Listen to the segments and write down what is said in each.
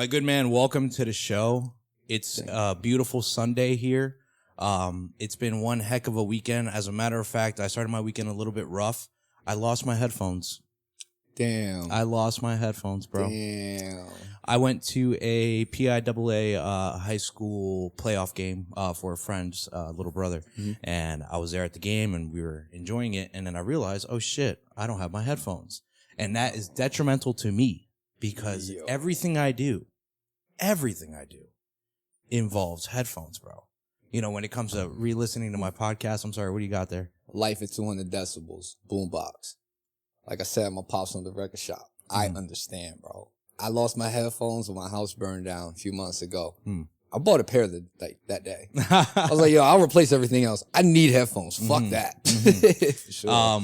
My good man, welcome to the show. It's a beautiful Sunday here. It's been one heck of a weekend. As a matter of fact, I started my weekend a little bit rough. I lost my headphones. Damn. I lost my headphones, bro. Damn. I went to a PIAA high school playoff game for a friend's little brother. Mm-hmm. And I was there at the game, and we were enjoying it. And then I realized, oh, shit, I don't have my headphones. And that is detrimental to me because everything I do involves headphones, bro. You know, when it comes to re-listening to my podcast, I'm sorry, what do you got there? Life at 200 decibels, boombox. Like I said, my pops on the record shop. I understand, bro. I lost my headphones when my house burned down a few months ago. I bought a pair that day. I was like, yo, I'll replace everything else. I need headphones. Fuck that. For sure.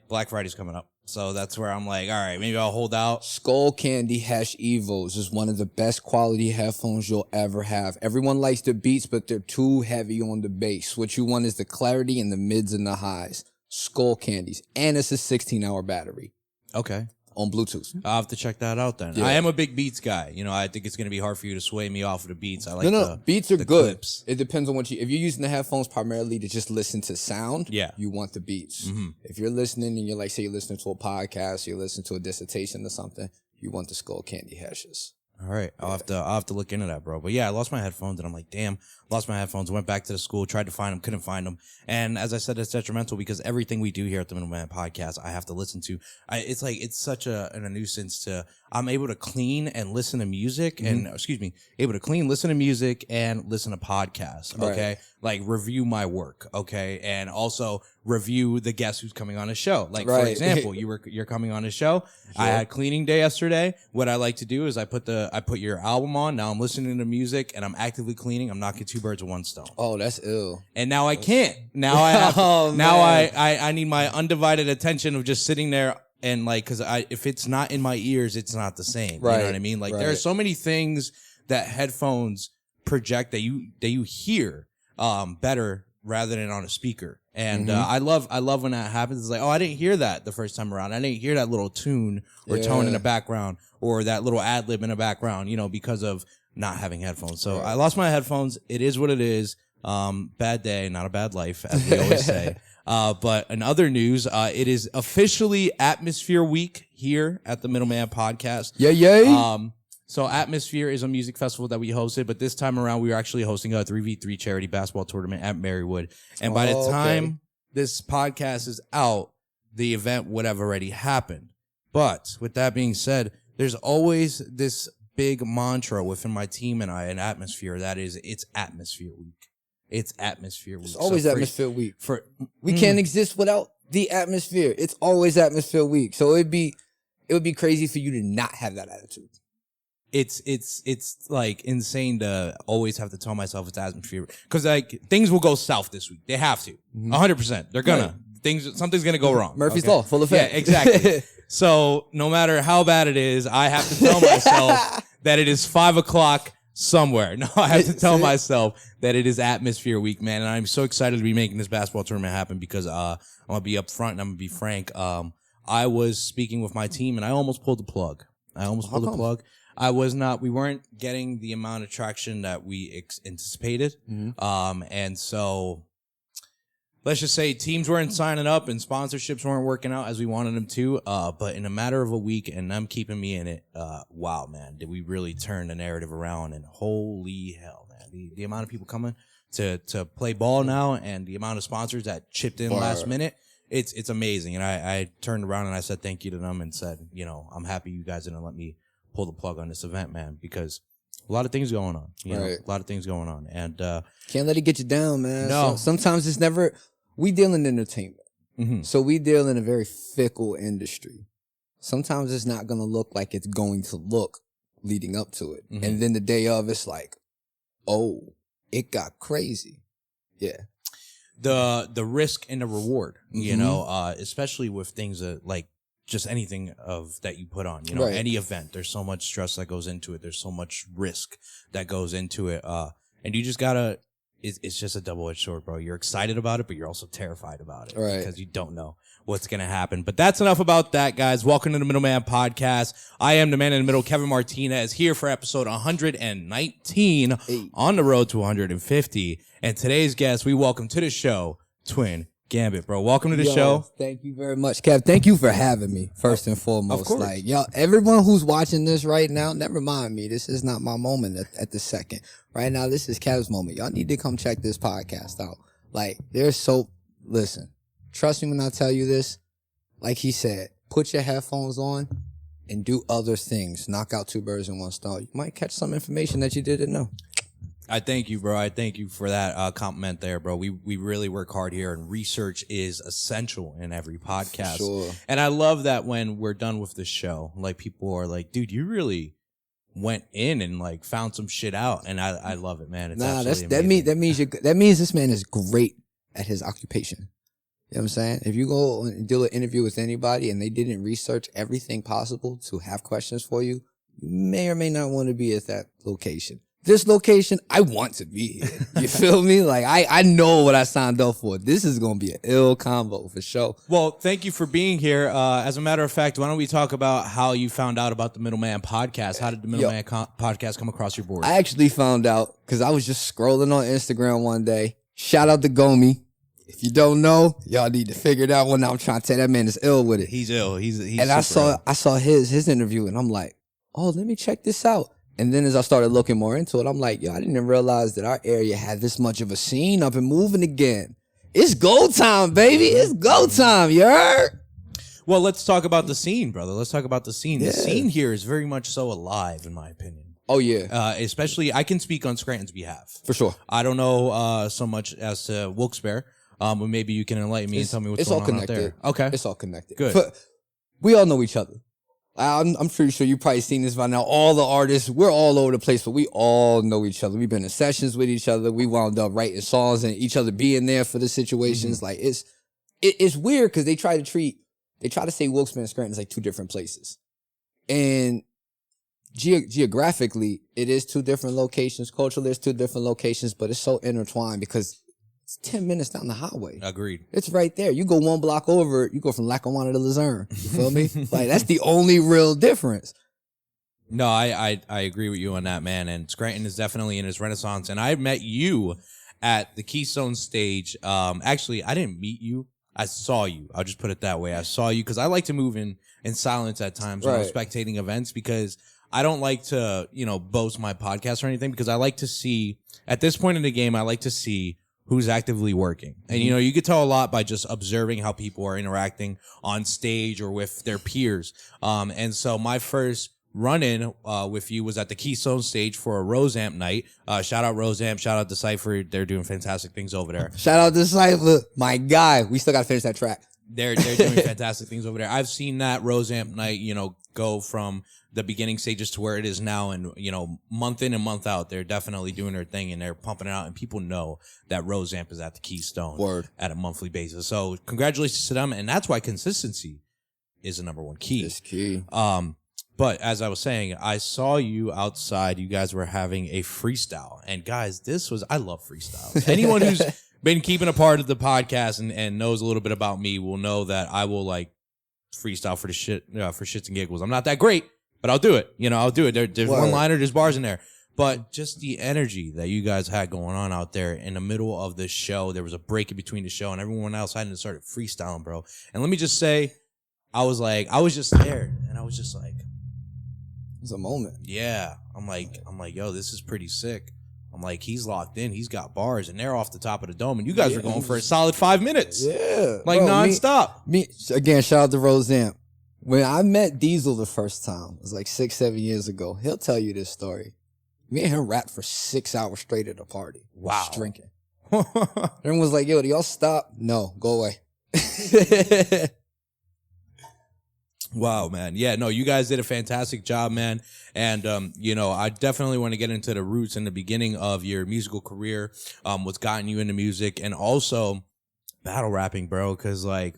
Black Friday's coming up. So that's where I'm like, all right, maybe I'll hold out. Skull Candy Evos is one of the best quality headphones you'll ever have. Everyone likes the beats, but they're too heavy on the bass. What you want is the clarity in the mids and the highs. Skull Candies. And it's a 16-hour battery. Okay. On Bluetooth. I'll have to check that out then. Yeah. I am a big Beats guy. You know, I think it's going to be hard for you to sway me off of the Beats. I like Beats are good. Clips. It depends on if you're using the headphones primarily to just listen to sound, you want the Beats. Mm-hmm. If you're listening and you're like, say you're listening to a podcast, you're listening to a dissertation or something, you want the Skull Candy Hashes. All right. I'll have to look into that, bro. But yeah, I lost my headphones and I'm like, damn, lost my headphones. Went back to the school, tried to find them, couldn't find them. And as I said, it's detrimental because everything we do here at the Middleman Podcast, I have to listen to. It's such a nuisance I'm able to clean and listen to music able to clean, listen to music and listen to podcasts. Okay. Right. Like review my work. Okay. And also review the guest who's coming on a show. Like for example, you're coming on a show. Sure. I had cleaning day yesterday. What I like to do is I put your album on. Now I'm listening to music and I'm actively cleaning. I'm knocking two birds with one stone. Oh, that's ill. And now I can't. Now I have. I need my undivided attention of just sitting there and like, because if it's not in my ears, it's not the same. Right. You know what I mean? Like there are so many things that headphones project that you hear better rather than on a speaker. And I love when that happens. It's like, oh, I didn't hear that the first time around. I didn't hear that little tune or tone in the background or that little ad lib in the background, you know, because of not having headphones. So I lost my headphones. It is what it is. Bad day, not a bad life, as we always say. But in other news, it is officially Atmosphere Week here at the Middleman Podcast. Yay. So Atmosphere is a music festival that we hosted, but this time around we were actually hosting a 3v3 charity basketball tournament at Marywood. And by the time this podcast is out, the event would have already happened. But with that being said, there's always this big mantra within my team and I in Atmosphere that is, it's Atmosphere Week. It's Atmosphere Week. It's always Atmosphere Week. We can't exist without the atmosphere. It's always Atmosphere Week. So it would be crazy for you to not have that attitude. It's like insane to always have to tell myself it's Atmosphere because like things will go south this week. They have to 100%. They're gonna something's gonna go wrong. Murphy's Law, full effect. Yeah, exactly. So no matter how bad it is, I have to tell myself that it is 5 o'clock somewhere. No, I have to tell myself that it is Atmosphere Week, man. And I'm so excited to be making this basketball tournament happen because I'm gonna be up front and I'm gonna be frank. I was speaking with my team and I almost pulled the plug. We weren't getting the amount of traction that we anticipated. And so let's just say teams weren't signing up and sponsorships weren't working out as we wanted them to. But in a matter of a week and them keeping me in it, wow, man, did we really turn the narrative around? And holy hell, man, the amount of people coming to play ball now and the amount of sponsors that chipped in last minute, it's amazing. And I turned around and I said thank you to them and said, you know, I'm happy you guys didn't let me pull the plug on this event, man, because a lot of things going on. You know, a lot of things going on. And can't let it get you down, man. No. Sometimes it's never. We deal in entertainment. So we deal in a very fickle industry. Sometimes it's not going to look like it's going to look leading up to it. And then the day of, it's like, oh, it got crazy. Yeah. The risk and the reward, you know, especially with things that like just anything of that you put on, you know, any event, there's so much stress that goes into it. There's so much risk that goes into it. And you just gotta, it's just a double-edged sword, bro. You're excited about it, but you're also terrified about it because you don't know what's going to happen. But that's enough about that, guys. Welcome to the Middleman Podcast. I am the man in the middle, Kevin Martinez, here for episode 119 on the road to 150. And today's guest, we welcome to the show, Twin Gambit, bro. Welcome to the show. Thank you very much, Kev. Thank you for having me, first and foremost. Of course. Like, y'all, everyone who's watching this right now, never mind me. This is not my moment at the second. Right now, this is Kev's moment. Y'all need to come check this podcast out. Like, listen, trust me when I tell you this. Like he said, put your headphones on and do other things. Knock out two birds in one stone. You might catch some information that you didn't know. I thank you, bro. I thank you for that compliment there, bro. We really work hard here, and research is essential in every podcast. Sure. And I love that when we're done with the show, like, people are like, dude, you really went in and like found some shit out. And I love it, man. It's that means this man is great at his occupation. You know what I'm saying? If you go and do an interview with anybody and they didn't research everything possible to have questions for you, you may or may not want to be at that location. This location, I want to be here. You feel me? Like, I know what I signed up for. This is going to be an ill combo for sure. Well, thank you for being here. As a matter of fact, why don't we talk about how you found out about the Middleman Podcast? How did the Middleman Podcast come across your board? I actually found out because I was just scrolling on Instagram one day. Shout out to Gomi. If you don't know, y'all need to figure it out. When I'm trying to tell that man is ill with it. He's ill. He's and I saw his interview, and I'm like, oh, let me check this out. And then as I started looking more into it, I'm like, yo, I didn't even realize that our area had this much of a scene up and moving again. It's go time, baby. It's go time, you heard? Well, let's talk about the scene, brother. Let's talk about the scene. Yeah. The scene here is very much so alive, in my opinion. Oh, yeah. Especially, I can speak on Scranton's behalf. For sure. I don't know so much as to Wilkes-Barre, but maybe you can enlighten me and tell me what's going on out there. Okay. It's all connected. Good. But we all know each other. I'm pretty sure you've probably seen this by now. All the artists, we're all over the place, but we all know each other. We've been in sessions with each other. We wound up writing songs and each other being there for the situations. Mm-hmm. Like, it's weird because they try to say Wilkes-Barre and Scranton is like two different places. And geographically, it is two different locations. Culturally, there's two different locations, but it's so intertwined because it's 10 minutes down the highway. Agreed. It's right there. You go one block over, you go from Lackawanna to Luzerne. You feel me? Like, that's the only real difference. No, I agree with you on that, man. And Scranton is definitely in his renaissance. And I met you at the Keystone stage. Actually, I didn't meet you. I saw you. I'll just put it that way. I saw you because I like to move in silence at times when I'm spectating events, because I don't like to, boast my podcast or anything, because I like to see, at this point in the game, I like to see who's actively working. And, you could tell a lot by just observing how people are interacting on stage or with their peers. And so my first run-in with you was at the Keystone stage for a Rosamp night. Shout out Rosamp. Shout out to Cypher. They're doing fantastic things over there. Shout out to Cypher. My guy. We still got to finish that track. They're doing fantastic things over there. I've seen that Rosamp night, go from the beginning stages to where it is now, and month in and month out, they're definitely doing their thing and they're pumping it out, and people know that Rosamp is at the Keystone at a monthly basis. So congratulations to them, and that's why consistency is the number one key. It's key. But as I was saying, I saw you outside. You guys were having a freestyle, and guys, I love freestyle. Anyone who's been keeping a part of the podcast and knows a little bit about me will know that I will like freestyle for the shit, for shits and giggles. I'm not that great, but I'll do it. I'll do it. There's one liner, there's bars in there. But just the energy that you guys had going on out there in the middle of the show, there was a break in between the show, and everyone else hadn't started freestyling, bro. And let me just say, I was just there, and I was just like, it's a moment. Yeah. I'm like, yo, this is pretty sick. I'm like, he's locked in. He's got bars, and they're off the top of the dome. And you guys were going for a solid 5 minutes. Yeah. Like, bro, nonstop. Again, shout out to Rosamp. When I met Diesel the first time, it was like 6-7 years ago. He'll tell you this story. Me and him rapped for 6 hours straight at a party. Wow. Just drinking. Everyone was like, yo, do y'all stop? No, go away. Wow, man. Yeah, no, you guys did a fantastic job, man. And, I definitely want to get into the roots in the beginning of your musical career, what's gotten you into music, and also battle rapping, bro, because, like,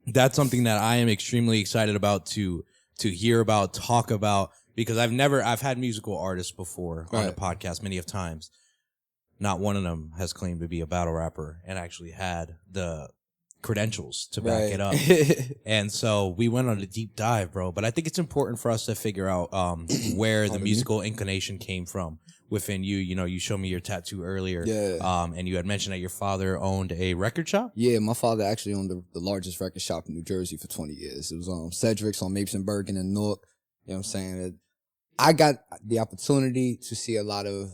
that's something that I am extremely excited about to hear about, talk about, because I've had musical artists before on the podcast many of times. Not one of them has claimed to be a battle rapper and actually had the credentials to back it up. And so we went on a deep dive, bro. But I think it's important for us to figure out where the musical inclination came from within you. You know, you showed me your tattoo earlier. Yeah. And you had mentioned that your father owned a record shop. Yeah, my father actually owned the largest record shop in New Jersey for 20 years. It was Cedric's on Mapes and Bergen and Newark. You know what I'm saying? I got the opportunity to see a lot of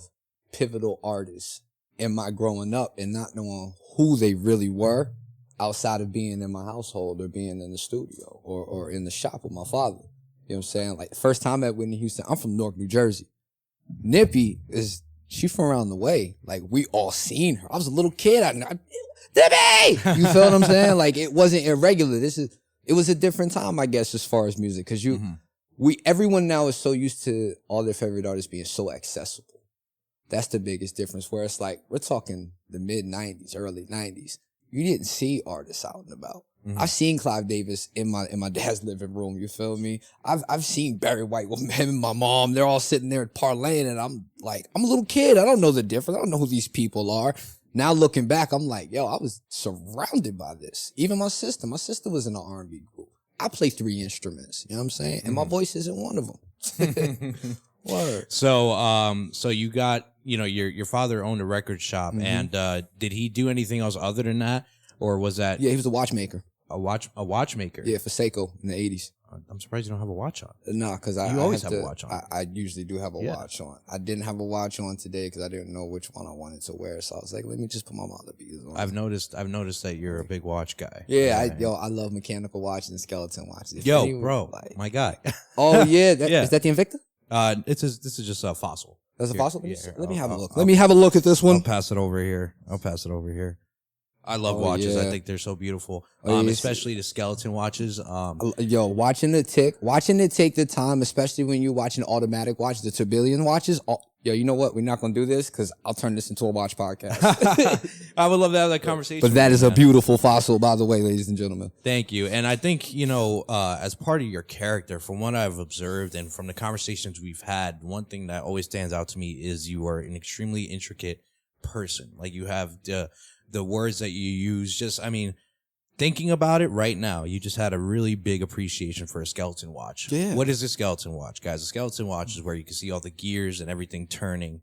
pivotal artists in my growing up and not knowing who they really were outside of being in my household or being in the studio or in the shop with my father. You know what I'm saying? Like, the first time I met Whitney Houston, I'm from Newark, New Jersey. Nippy she from around the way. Like, we all seen her. I was a little kid. Nippy! You feel what I'm saying? Like, it wasn't irregular. It was a different time, I guess, as far as music. Cause everyone now is so used to all their favorite artists being so accessible. That's the biggest difference. Where it's like, we're talking the mid 90s, early 90s. You didn't see artists out and about. I've seen Clive Davis in my dad's living room. You feel me? I've seen Barry White with him and my mom. They're all sitting there parlaying, and I'm like, I'm a little kid. I don't know the difference. I don't know who these people are. Now looking back, I'm like, yo, I was surrounded by this. Even my sister was in an R&B group. I play 3 instruments. You know what I'm saying? And my voice isn't one of them. Word. So you got, you know, your father owned a record shop, and did he do anything else other than that, or was that? Yeah, he was a watchmaker. A watchmaker. Yeah, for Seiko in the 80s. I'm surprised you don't have a watch on. Nah, because I always have a watch on. I usually do have a watch on. I didn't have a watch on today because I didn't know which one I wanted to wear. So I was like, let me just put my Mala beads on. I've noticed that you're a big watch guy. Yeah, I love mechanical watches and skeleton watches. Bro, my guy. Oh yeah, is that the Invicta? This is just a fossil. That's a fossil. Yeah, let me have a look. Let me have a look at this one. I'll pass it over here. I love watches. Yeah. I think they're so beautiful. Oh, yeah, especially the skeleton watches. Watching it take the time, especially when you're watching automatic watches, the tourbillon watches. You know what? We're not going to do this because I'll turn this into a watch podcast. I would love to have that conversation. But that is a beautiful fossil, by the way, ladies and gentlemen. Thank you. And I think, as part of your character, from what I've observed and from the conversations we've had, one thing that always stands out to me is you are an extremely intricate person. Like, you have the words that you use. Thinking about it right now, you just had a really big appreciation for a skeleton watch. Yeah. What is a skeleton watch, guys? A skeleton watch is where you can see all the gears and everything turning.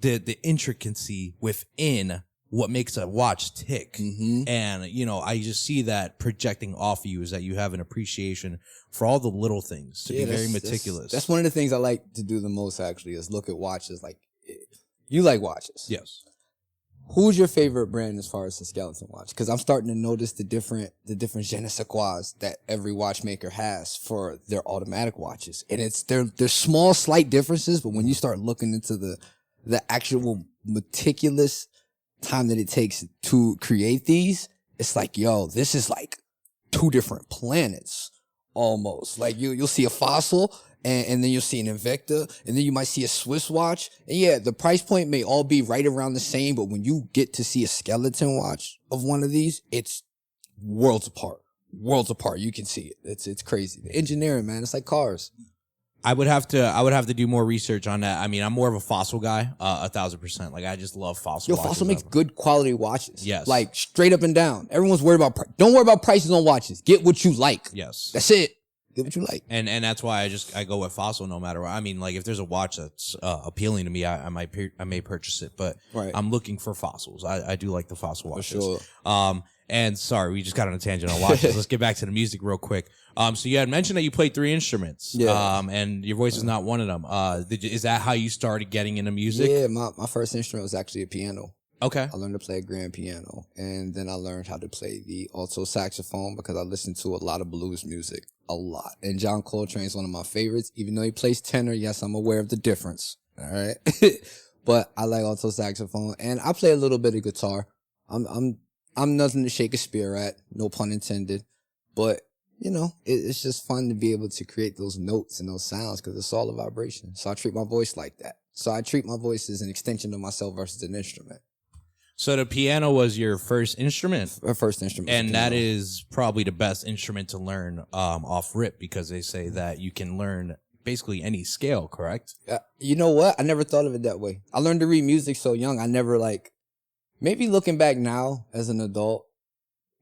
The intricacy within what makes a watch tick. And, I just see that projecting off of you is that you have an appreciation for all the little things, to be very meticulous. That's one of the things I like to do the most, actually, is look at watches. Like, you like watches. Yes. Who's your favorite brand as far as the skeleton watch? Because I'm starting to notice the different je ne sais quoi that every watchmaker has for their automatic watches. And they're small, slight differences, but when you start looking into the actual meticulous time that it takes to create these, it's like, yo, this is like 2 different planets almost. Like, you'll see a fossil, and then you'll see an Invicta, and then you might see a Swiss watch. And yeah, the price point may all be right around the same, but when you get to see a skeleton watch of one of these, it's worlds apart. Worlds apart. You can see it. It's crazy. The engineering, man, it's like cars. I would have to do more research on that. I'm more of a fossil guy, 1,000%. Like, I just love fossil watches. Fossil makes good quality watches. Yes. Like, straight up and down. Everyone's worried about price. Don't worry about prices on watches. Get what you like. Yes. That's it. Get what you like. And that's why I go with fossil no matter what. Like, if there's a watch that's appealing to me, I may purchase it, but I'm looking for fossils. I do like the fossil watches. For sure. And sorry, we just got on a tangent on watches. Let's get back to the music real quick. So you had mentioned that you played 3 instruments. Yeah. And your voice is not one of them. Is that how you started getting into music? Yeah, my first instrument was actually a piano. Okay. I learned to play a grand piano, and then I learned how to play the alto saxophone because I listened to a lot of blues music, a lot. And John Coltrane is one of my favorites, even though he plays tenor. Yes, I'm aware of the difference. All right. But I like alto saxophone, and I play a little bit of guitar. I'm nothing to shake a spear at, no pun intended. But, it's just fun to be able to create those notes and those sounds because it's all a vibration. So I treat my voice like that. So I treat my voice as an extension of myself versus an instrument. So the piano was your first instrument? First instrument. And that is probably the best instrument to learn off rip because they say that you can learn basically any scale, correct? You know what? I never thought of it that way. I learned to read music so young. I never maybe looking back now as an adult,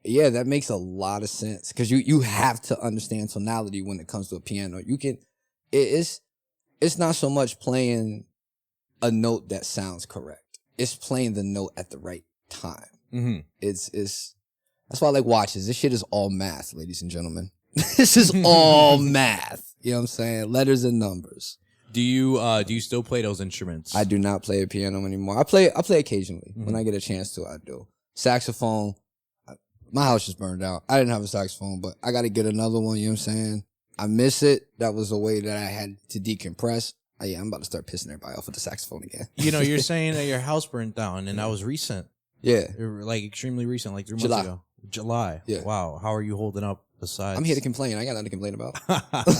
Yeah, that makes a lot of sense because you have to understand tonality when it comes to a piano. It's not so much playing a note that sounds correct. It's playing the note at the right time. Mm-hmm. It's that's why I like watches. This shit is all math, ladies and gentlemen. This is all math. You know what I'm saying? Letters and numbers. Do you still play those instruments? I do not play a piano anymore. I play occasionally. Mm-hmm. When I get a chance to, I do. Saxophone. My house just burned down. I didn't have a saxophone, but I got to get another one. You know what I'm saying? I miss it. That was a way that I had to decompress. Yeah, I'm about to start pissing everybody off with the saxophone again. You're saying that your house burned down, and that was recent. Yeah. Like extremely recent, like 3 months ago. July. Yeah. Wow. How are you holding up besides? I'm here to complain. I got nothing to complain about.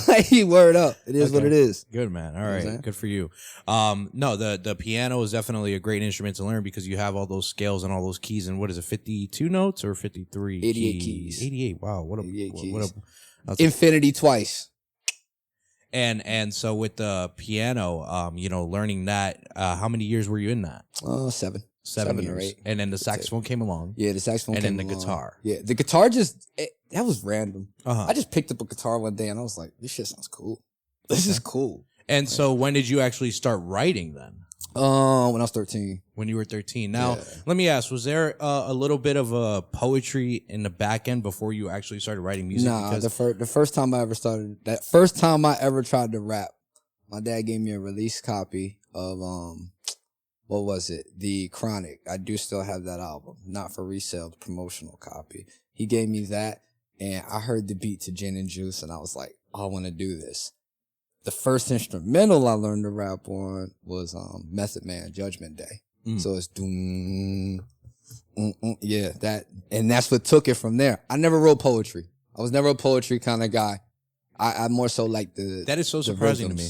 Like, word up. It is what it is. Good, man. All right. Good for you. No, the piano is definitely a great instrument to learn because you have all those scales and all those keys. And what is it, 52 notes or 53? 88 keys. 88. Wow. What a infinity twice. And so with the piano, learning that, how many years were you in that? 7. 7 or 8. And then the saxophone came along. Yeah, the saxophone came along. And then the guitar. Yeah, the guitar that was random. I just picked up a guitar one day and I was like, this shit sounds cool. This is cool. And so when did you actually start writing then? When I was 13. When you were 13. Now, let me ask, was there a little bit of poetry in the back end before you actually started writing music? Nah, the first time I ever tried to rap, my dad gave me a release copy of, what was it? The Chronic. I do still have that album. Not for resale, the promotional copy. He gave me that, and I heard the beat to Gin and Juice, and I was like, I want to do this. The first instrumental I learned to rap on was Method Man, Judgment Day. So it's doom, yeah, that, and that's what took it from there. I never wrote poetry. I was never a poetry kind of guy. I more so like That is so surprising to me.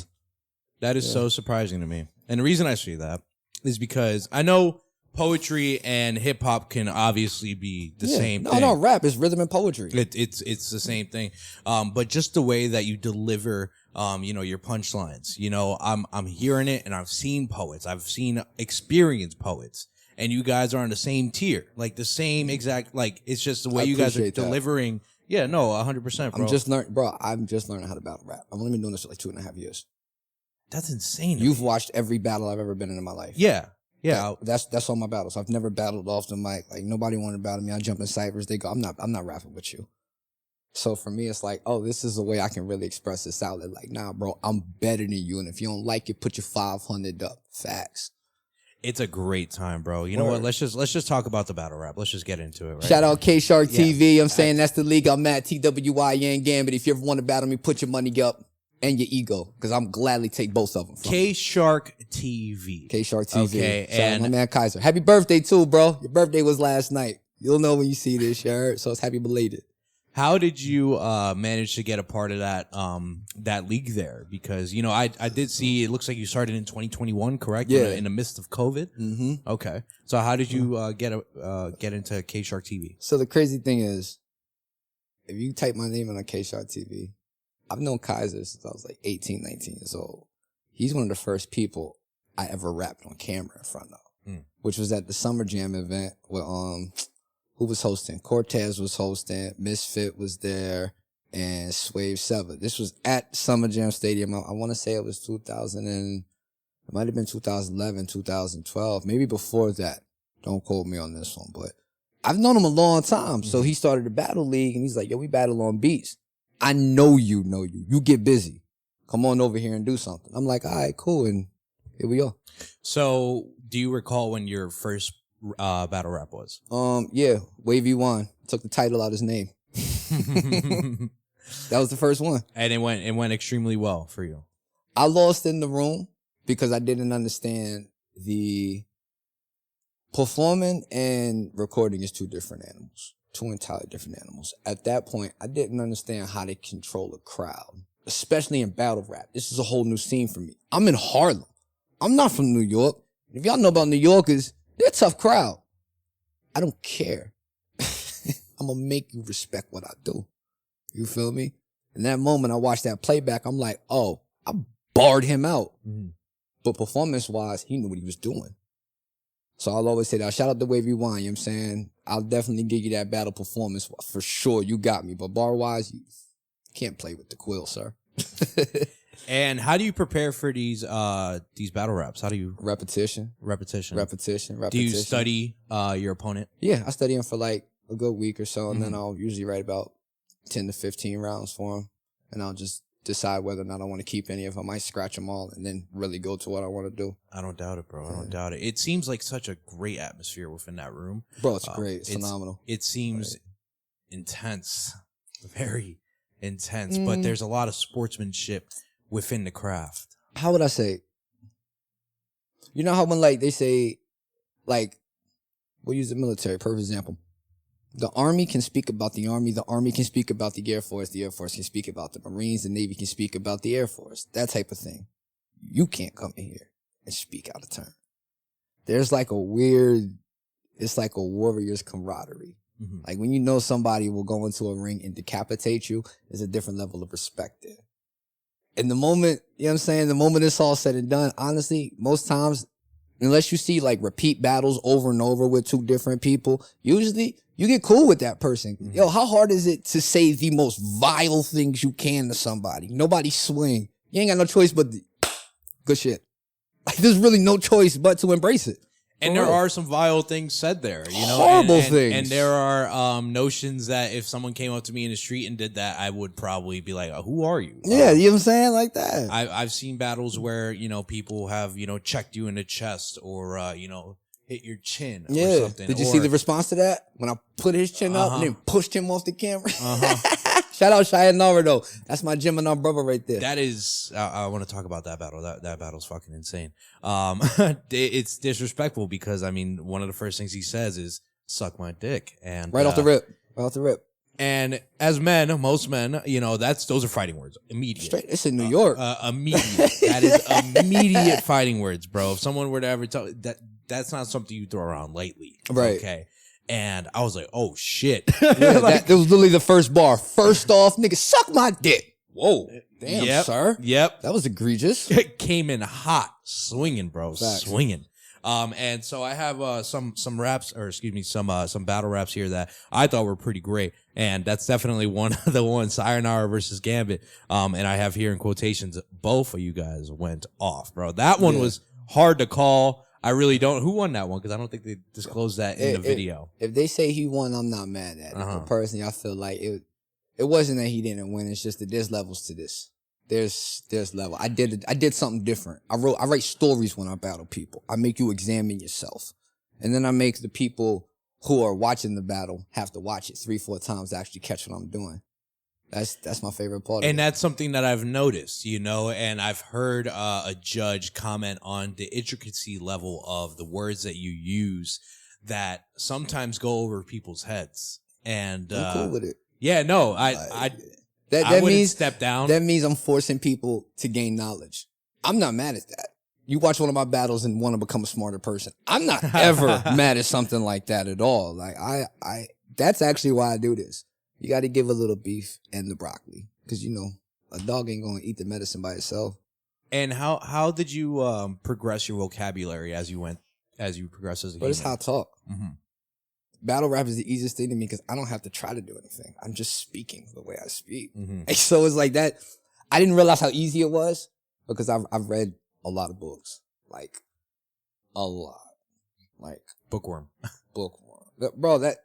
That is so surprising to me. And the reason I say that is because I know poetry and hip hop can obviously be the same thing. No, rap is rhythm and poetry. It's the same thing. But just the way that you deliver, your punchlines, I'm hearing it and I've seen poets. I've seen experienced poets and you guys are on the same tier, like the same exact, like it's just the way you guys are delivering. Yeah, no, 100%, bro. I'm just learning how to battle rap. I've only been doing this for like 2.5 years. That's insane. You've watched every battle I've ever been in my life. Yeah. That's all my battles. I've never battled off the mic. Like nobody wanted to battle me. I jump in ciphers. They go, I'm not rapping with you. So for me, it's like, oh, this is a way I can really express this out. Like, nah, bro, I'm better than you. And if you don't like it, put your 500 up. Facts. It's a great time, bro. You know what? Let's just talk about the battle rap. Let's just get into it. Right? Shout out K SharkTV. I'm saying that's the league I'm at. TWIN Gambit. If you ever want to battle me, put your money up. And your ego, because I'm gladly take both of them. K SharkTV. K SharkTV. Okay, and my man Kaiser. Happy birthday too, bro. Your birthday was last night. You'll know when you see this shirt, so it's happy belated. How did you manage to get a part of that league there? Because I did see it looks like you started in 2021, correct? Yeah. In the midst of COVID. Mm-hmm. Okay. So how did you get into K SharkTV? So the crazy thing is, if you type my name on K SharkTV. I've known Kaiser since I was like 18, 19 years old. He's one of the first people I ever rapped on camera in front of, which was at the Summer Jam event with, who was hosting? Cortez was hosting, Misfit was there, and Swave Sever. This was at Summer Jam Stadium. I want to say it was it might have been 2011, 2012, maybe before that. Don't quote me on this one, but I've known him a long time. So he started a battle league and he's like, yo, we battle on beats. I know you. You get busy. Come on over here and do something. I'm like, all right, cool. And here we are. So do you recall when your first battle rap was? Yeah, Wavy One. Took the title out of his name. That was the first one. And it went extremely well for you. I lost in the room because I didn't understand the performing and recording is two different animals. Two entirely different animals. At that point, I didn't understand how to control a crowd, especially in battle rap. This is a whole new scene for me. I'm in Harlem. I'm not from New York. If y'all know about New Yorkers, they're a tough crowd. I don't care. I'm going to make you respect what I do. You feel me? In that moment, I watched that playback. I'm like, oh, I barred him out. But performance-wise, he knew what he was doing. So I'll always say that. Shout out to Wavy Wine, you know what I'm saying? I'll definitely give you that battle performance for sure. You got me. But bar-wise, you can't play with the quill, sir. And how do you prepare for these battle raps? How do you... Repetition. Do you study your opponent? Yeah, I study him for like a good week or so, and then I'll usually write about 10 to 15 rounds for him, and I'll just decide whether or not I want to keep any of them. I might scratch them all and then really go to what I want to do. I don't doubt it, bro. I don't doubt it. It seems like such a great atmosphere within that room. Bro, it's great. It's phenomenal. It seems intense, very intense, but there's a lot of sportsmanship within the craft. How would I say? You know how when like they say, like, we'll use the military, perfect example. The Army can speak about the Army can speak about the Air Force can speak about the Marines, the Navy can speak about the Air Force, that type of thing. You can't come in here and speak out of turn. There's like it's like a warrior's camaraderie. Mm-hmm. Like when you know somebody will go into a ring and decapitate you, there's a different level of respect there. And the moment, you know what I'm saying, the moment it's all said and done, honestly, most times, unless you see like repeat battles over and over with two different people, usually you get cool with that person. Mm-hmm. Yo, how hard is it to say the most vile things you can to somebody? Nobody swing. You ain't got no choice but good shit. Like there's really no choice but to embrace it. And there are some vile things said there, you know, horrible things. And there are notions that if someone came up to me in the street and did that, I would probably be like, who are you? Yeah, you know what I'm saying? Like that. I've seen battles where, you know, people have, you know, checked you in the chest or, you know, hit your chin or something. Did you see the response to that? When I put his chin up and then pushed him off the camera? Shout out Cheyenne Nara, though. That's my Gemini brother right there. That is, I want to talk about that battle. That battle's fucking insane. It's disrespectful because, I mean, one of the first things he says is, suck my dick. And Right off the rip. And as men, most men, you know, those are fighting words. Immediate. Straight, it's in New York. Immediate. That is immediate fighting words, bro. If someone were to ever tell that's not something you throw around lightly. Right. Okay. And I was like, oh shit. Yeah, that was literally the first bar. First off, nigga, suck my dick. Whoa. Damn, sir. Yep. That was egregious. It came in hot. Swinging, bro. Facts. Swinging. And so I have some raps, or excuse me, some battle raps here that I thought were pretty great. And that's definitely one of the ones, Sayonara versus Gambit. And I have here in quotations, both of you guys went off, bro. That one was hard to call. I really don't. Who won that one? Because I don't think they disclosed that in the video. If they say he won, I'm not mad at it. But personally, I feel like it wasn't that he didn't win. It's just that there's levels to this. There's level. I did something different. I write stories when I battle people. I make you examine yourself. And then I make the people who are watching the battle have to watch it 3-4 times to actually catch what I'm doing. That's my favorite part. And that's something that I've noticed, you know, and I've heard a judge comment on the intricacy level of the words that you use that sometimes go over people's heads. And I'm cool with it. Yeah, no, I means step down. That means I'm forcing people to gain knowledge. I'm not mad at that. You watch one of my battles and want to become a smarter person. I'm not ever mad at something like that at all. Like that's actually why I do this. You got to give a little beef and the broccoli because, you know, a dog ain't going to eat the medicine by itself. And how did you progress your vocabulary as you progress as a human? But it's how I talk. Mm-hmm. Battle rap is the easiest thing to me because I don't have to try to do anything. I'm just speaking the way I speak. Mm-hmm. And so it's like that. I didn't realize how easy it was because I've read a lot of books. Like, a lot. Like. Bookworm. Bro, that.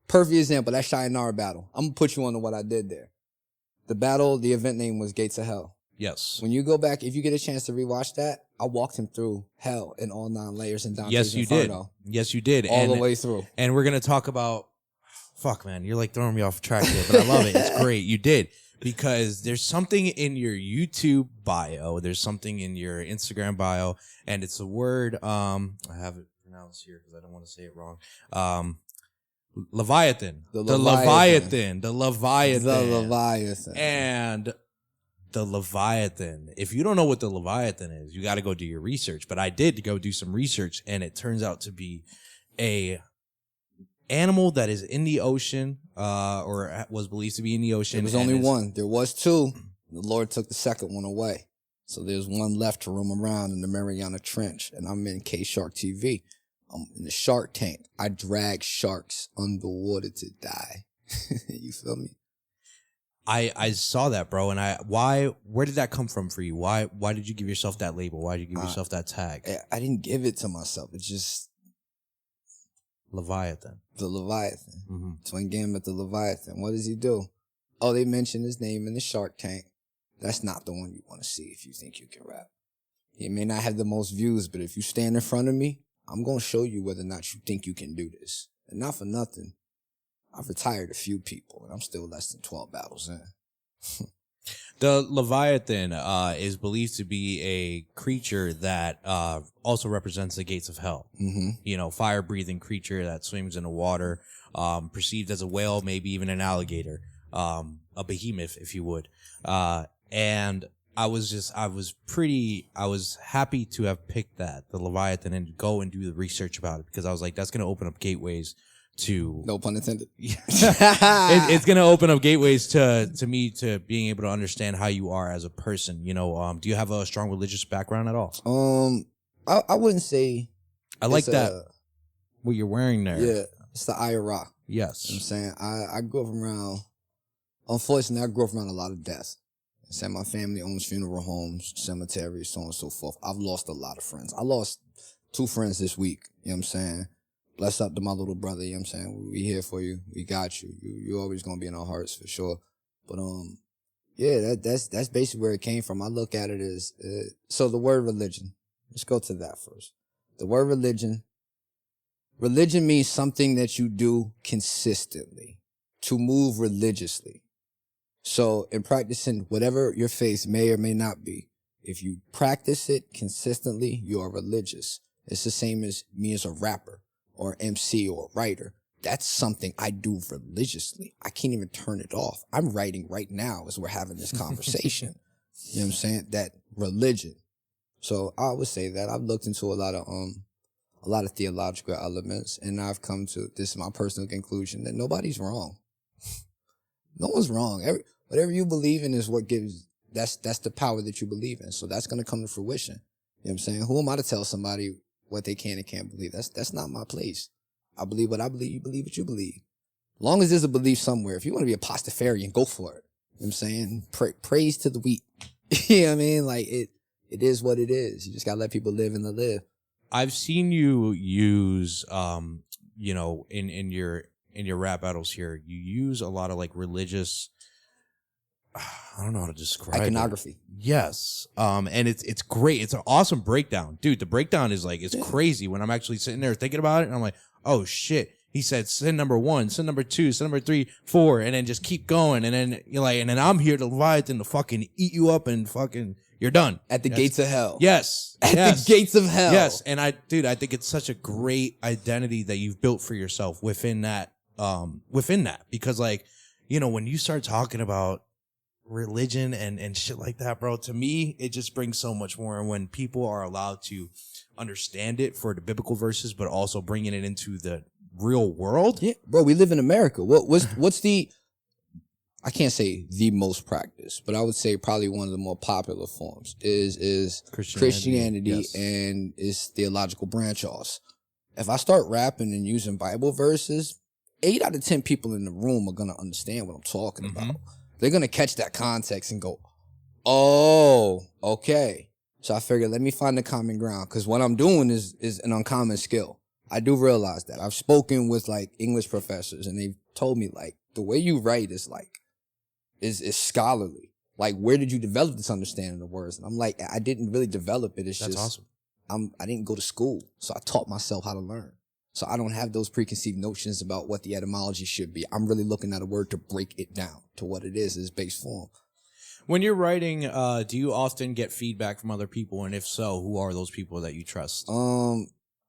Perfect example, that Sayonara battle. I'm going to put you on to what I did there. The event name was Gates of Hell. Yes. When you go back, if you get a chance to rewatch that, I walked him through hell in all 9 layers and Dante's Inferno. Yes, you did. All the way through. And we're going to talk about, fuck, man, you're like throwing me off track here, but I love it. It's great. You did. Because there's something in your YouTube bio, there's something in your Instagram bio, and it's a word, I have it pronounced here because I don't want to say it wrong. Leviathan. The Leviathan. And the Leviathan. If you don't know what the Leviathan is, you got to go do your research. But I did go do some research, and it turns out to be a animal that is in the ocean, or was believed to be in the ocean. There was only one. There was 2. The Lord took the second one away. So there's one left to roam around in the Mariana Trench, and I'm in K SharkTV. in the shark tank. I drag sharks underwater to die. You feel me? I saw that, bro, and where did that come from for you? Why did you give yourself that label? Why did you give yourself that tag? I didn't give it to myself. It's just Leviathan. The Leviathan. Twin Gambit, the Leviathan. What does he do? Oh, they mentioned his name in the Shark Tank. That's not the one you want to see if you think you can rap. He may not have the most views, but if you stand in front of me, I'm going to show you whether or not you think you can do this. And not for nothing, I've retired a few people, and I'm still less than 12 battles in. The Leviathan is believed to be a creature that also represents the gates of hell. You know, fire-breathing creature that swims in the water, perceived as a whale, maybe even an alligator, a behemoth, if you would. And I was happy to have picked the Leviathan, and go and do the research about it, because I was like, that's going to open up gateways to, no pun intended. It's going to open up gateways to me to being able to understand how you are as a person. You know, do you have a strong religious background at all? I wouldn't say. I like that. What you're wearing there. Yeah, it's the IRA. Yes. You know what I'm saying? I grew up around, unfortunately, I grew up around a lot of death. Saying my family owns funeral homes, cemeteries, so on and so forth. I've lost a lot of friends. I lost 2 friends this week. You know what I'm saying? Bless up to my little brother. You know what I'm saying? We here for you. We got you. You're always going to be in our hearts for sure. But, yeah, that's basically where it came from. I look at it as, so the word religion. Let's go to that first. The word religion means something that you do consistently, to move religiously. So in practicing whatever your faith may or may not be, if you practice it consistently, you are religious. It's the same as me as a rapper or MC or a writer. That's something I do religiously. I can't even turn it off. I'm writing right now as we're having this conversation. You know what I'm saying? That religion. So I would say that I've looked into a lot of theological elements, and I've come to, this is my personal conclusion, that nobody's wrong. No one's wrong. Whatever you believe in is what gives, that's the power that you believe in. So that's going to come to fruition. You know what I'm saying? Who am I to tell somebody what they can and can't believe? That's not my place. I believe what I believe. You believe what you believe. Long as there's a belief somewhere. If you want to be a Pastafarian, go for it. You know what I'm saying? Praise to the wheat. You know what I mean? Like it is what it is. You just got to let people live and live. I've seen you use, you know, in your rap battles here, you use a lot of like religious, I don't know how to describe iconography. Yes. And it's great. It's an awesome breakdown. Dude, the breakdown is like, it's crazy when I'm actually sitting there thinking about it, and I'm like, oh shit. He said sin number 1, sin number 2, sin number 3, 4, and then just keep going. And then you're like, and then I'm here to Leviathan to fucking eat you up, and fucking you're done. At the gates of hell. Yes. At the gates of hell. Yes. And I think it's such a great identity that you've built for yourself within that, because like, you know, when you start talking about religion and shit like that, bro, to me, it just brings so much more. And when people are allowed to understand it for the biblical verses, but also bringing it into the real world. Yeah, bro, we live in America. What's the, I can't say the most practiced, but I would say probably one of the more popular forms is Christianity yes. And its theological branch offs. If I start rapping and using Bible verses, 8 out of 10 people in the room are going to understand what I'm talking about. They're going to catch that context and go, oh, okay. So I figured, let me find the common ground, because what I'm doing is an uncommon skill. I do realize that. I've spoken with like English professors, and they've told me like the way you write is like, is scholarly. Like, where did you develop this understanding of words? And I'm like, I didn't really develop it. That's awesome. I didn't go to school, so I taught myself how to learn. So I don't have those preconceived notions about what the etymology should be. I'm really looking at a word to break it down to what it is, its base form. When you're writing, do you often get feedback from other people? And if so, who are those people that you trust?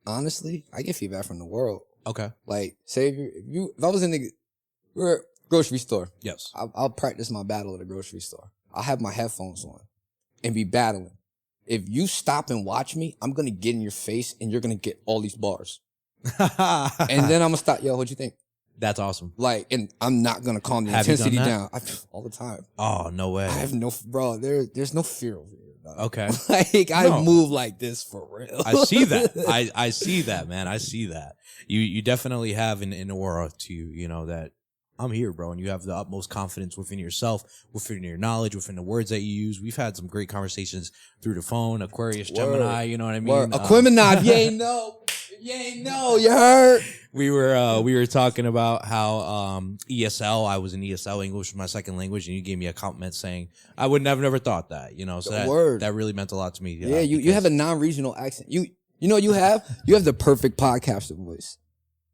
Honestly, I get feedback from the world. Okay. Like, say if I was in the grocery store. Yes. I'll practice my battle at a grocery store. I'll have my headphones on and be battling. If you stop and watch me, I'm going to get in your face and you're going to get all these bars. And then I'm going to stop. Yo, what'd you think? That's awesome. Like, and I'm not going to calm the intensity down. All the time. Oh, no way. I have no, bro, there's no fear over here. Okay. Like, I move like this for real. I see that. I see that, man. I see that. You definitely have an aura to you, you know, that I'm here, bro, and you have the utmost confidence within yourself, within your knowledge, within the words that you use. We've had some great conversations through the phone, Aquarius, Gemini, you know what I mean? Aquemini, you ain't know. You ain't know, you heard? We were talking about how ESL, I was in ESL, English was my second language, and you gave me a compliment saying, I would have never thought that, you know, so that really meant a lot to me. Yeah, you have a non-regional accent. You know what you have? You have the perfect podcaster voice.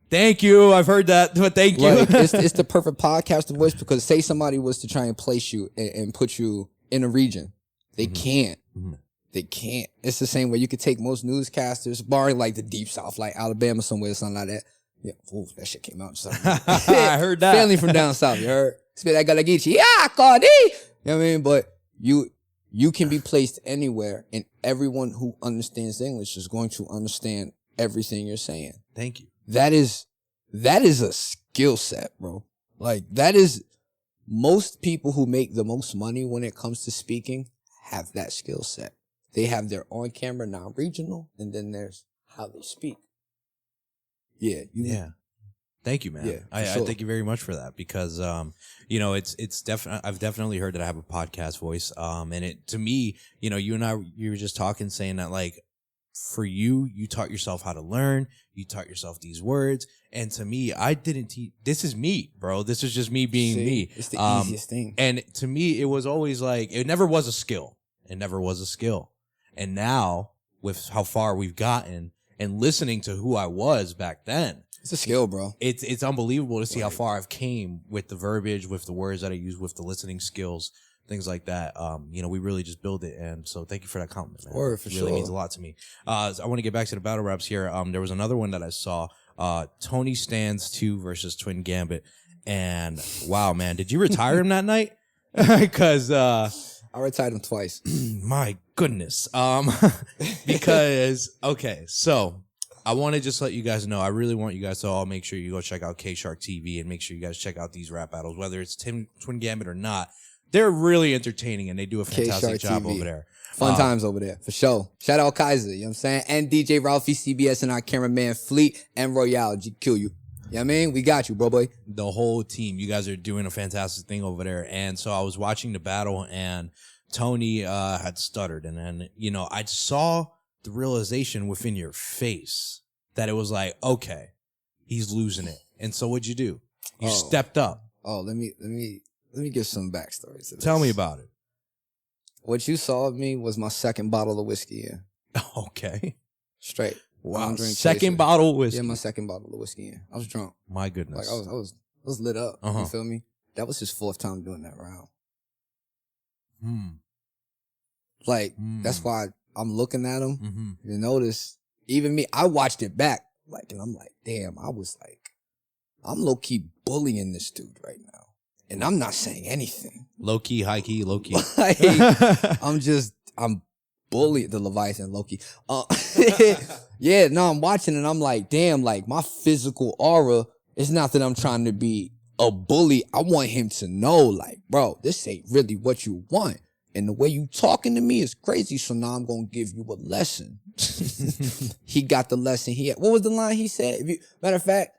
Thank you. I've heard that, but thank you. Like, it's the perfect podcaster voice, because say somebody was to try and place you and put you in a region. They can't. Mm-hmm. They can't. It's the same way you could take most newscasters, barring like the deep south, like Alabama somewhere or something like that. Yeah, ooh, that shit came out. I heard that. Family from down south, you heard? Spit I gotta get you. Yeah, Cardi. You know what I mean? But you can be placed anywhere, and everyone who understands English is going to understand everything you're saying. Thank you. That is a skill set, bro. Like, that is, most people who make the most money when it comes to speaking have that skill set. They have their on-camera, non-regional, and then there's how they speak. Yeah. Yeah. Thanyou, man. Yeah, I thank you very much for that, because, you know, it's definitely, I've definitely heard that I have a podcast voice. And it, to me, you know, you and I, you were just talking, saying that, like, for you taught yourself how to learn. You taught yourself these words. And to me, I didn't teach. This is me, bro. This is just me being me. It's the easiest thing. And to me, it was always like, it never was a skill. It never was a skill. And now, with how far we've gotten and listening to who I was back then, it's a skill, bro. It's unbelievable to see how far I've came with the verbiage, with the words that I use, with the listening skills, things like that. You know, we really just build it. And so thank you for that compliment, man. Word, for it really means a lot to me. I want to get back to the battle raps here. There was another one that I saw, Tony Stands 2 versus Twin Gambit. And wow, man, did you retire him that night? Because I retired him twice. My goodness. Because, okay, so I want to just let you guys know, I really want you guys to all make sure you go check out K SharkTV, and make sure you guys check out these rap battles, whether it's Twin Gambit or not. They're really entertaining, and they do a fantastic job over there. Fun times over there, for sure. Shout out Kaiser, you know what I'm saying? And DJ Ralphie, CBS, and our cameraman Fleet, and Royale, GQ you. You know what I mean? We got you, bro, boy. The whole team. You guys are doing a fantastic thing over there. And so I was watching the battle, and Tony had stuttered. And then, you know, I saw the realization within your face that it was like, okay, he's losing it. And so what'd you do? You stepped up. Oh, let me give some backstory to this. Tell me about it. What you saw of me was my second bottle of whiskey in. Okay. Straight. Wow. Second bottle of whiskey. Yeah, my second bottle of whiskey in. I was drunk. My goodness. Like, I was lit up. You feel me? That was his fourth time doing that round. Like, that's why I'm looking at him. You notice, even me, I watched it back. Like, and I'm like, damn, I'm low-key bullying this dude right now. And I'm not saying anything. Low-key, high-key, low-key. Like, I'm bullying the Leviathan low-key. Yeah, no, I'm watching and I'm like, damn, like, my physical aura, it's not that I'm trying to be a bully. I want him to know, like, bro, this ain't really what you want. And the way you talking to me is crazy. So now I'm going to give you a lesson. He got the lesson. What was the line he said? Matter of fact,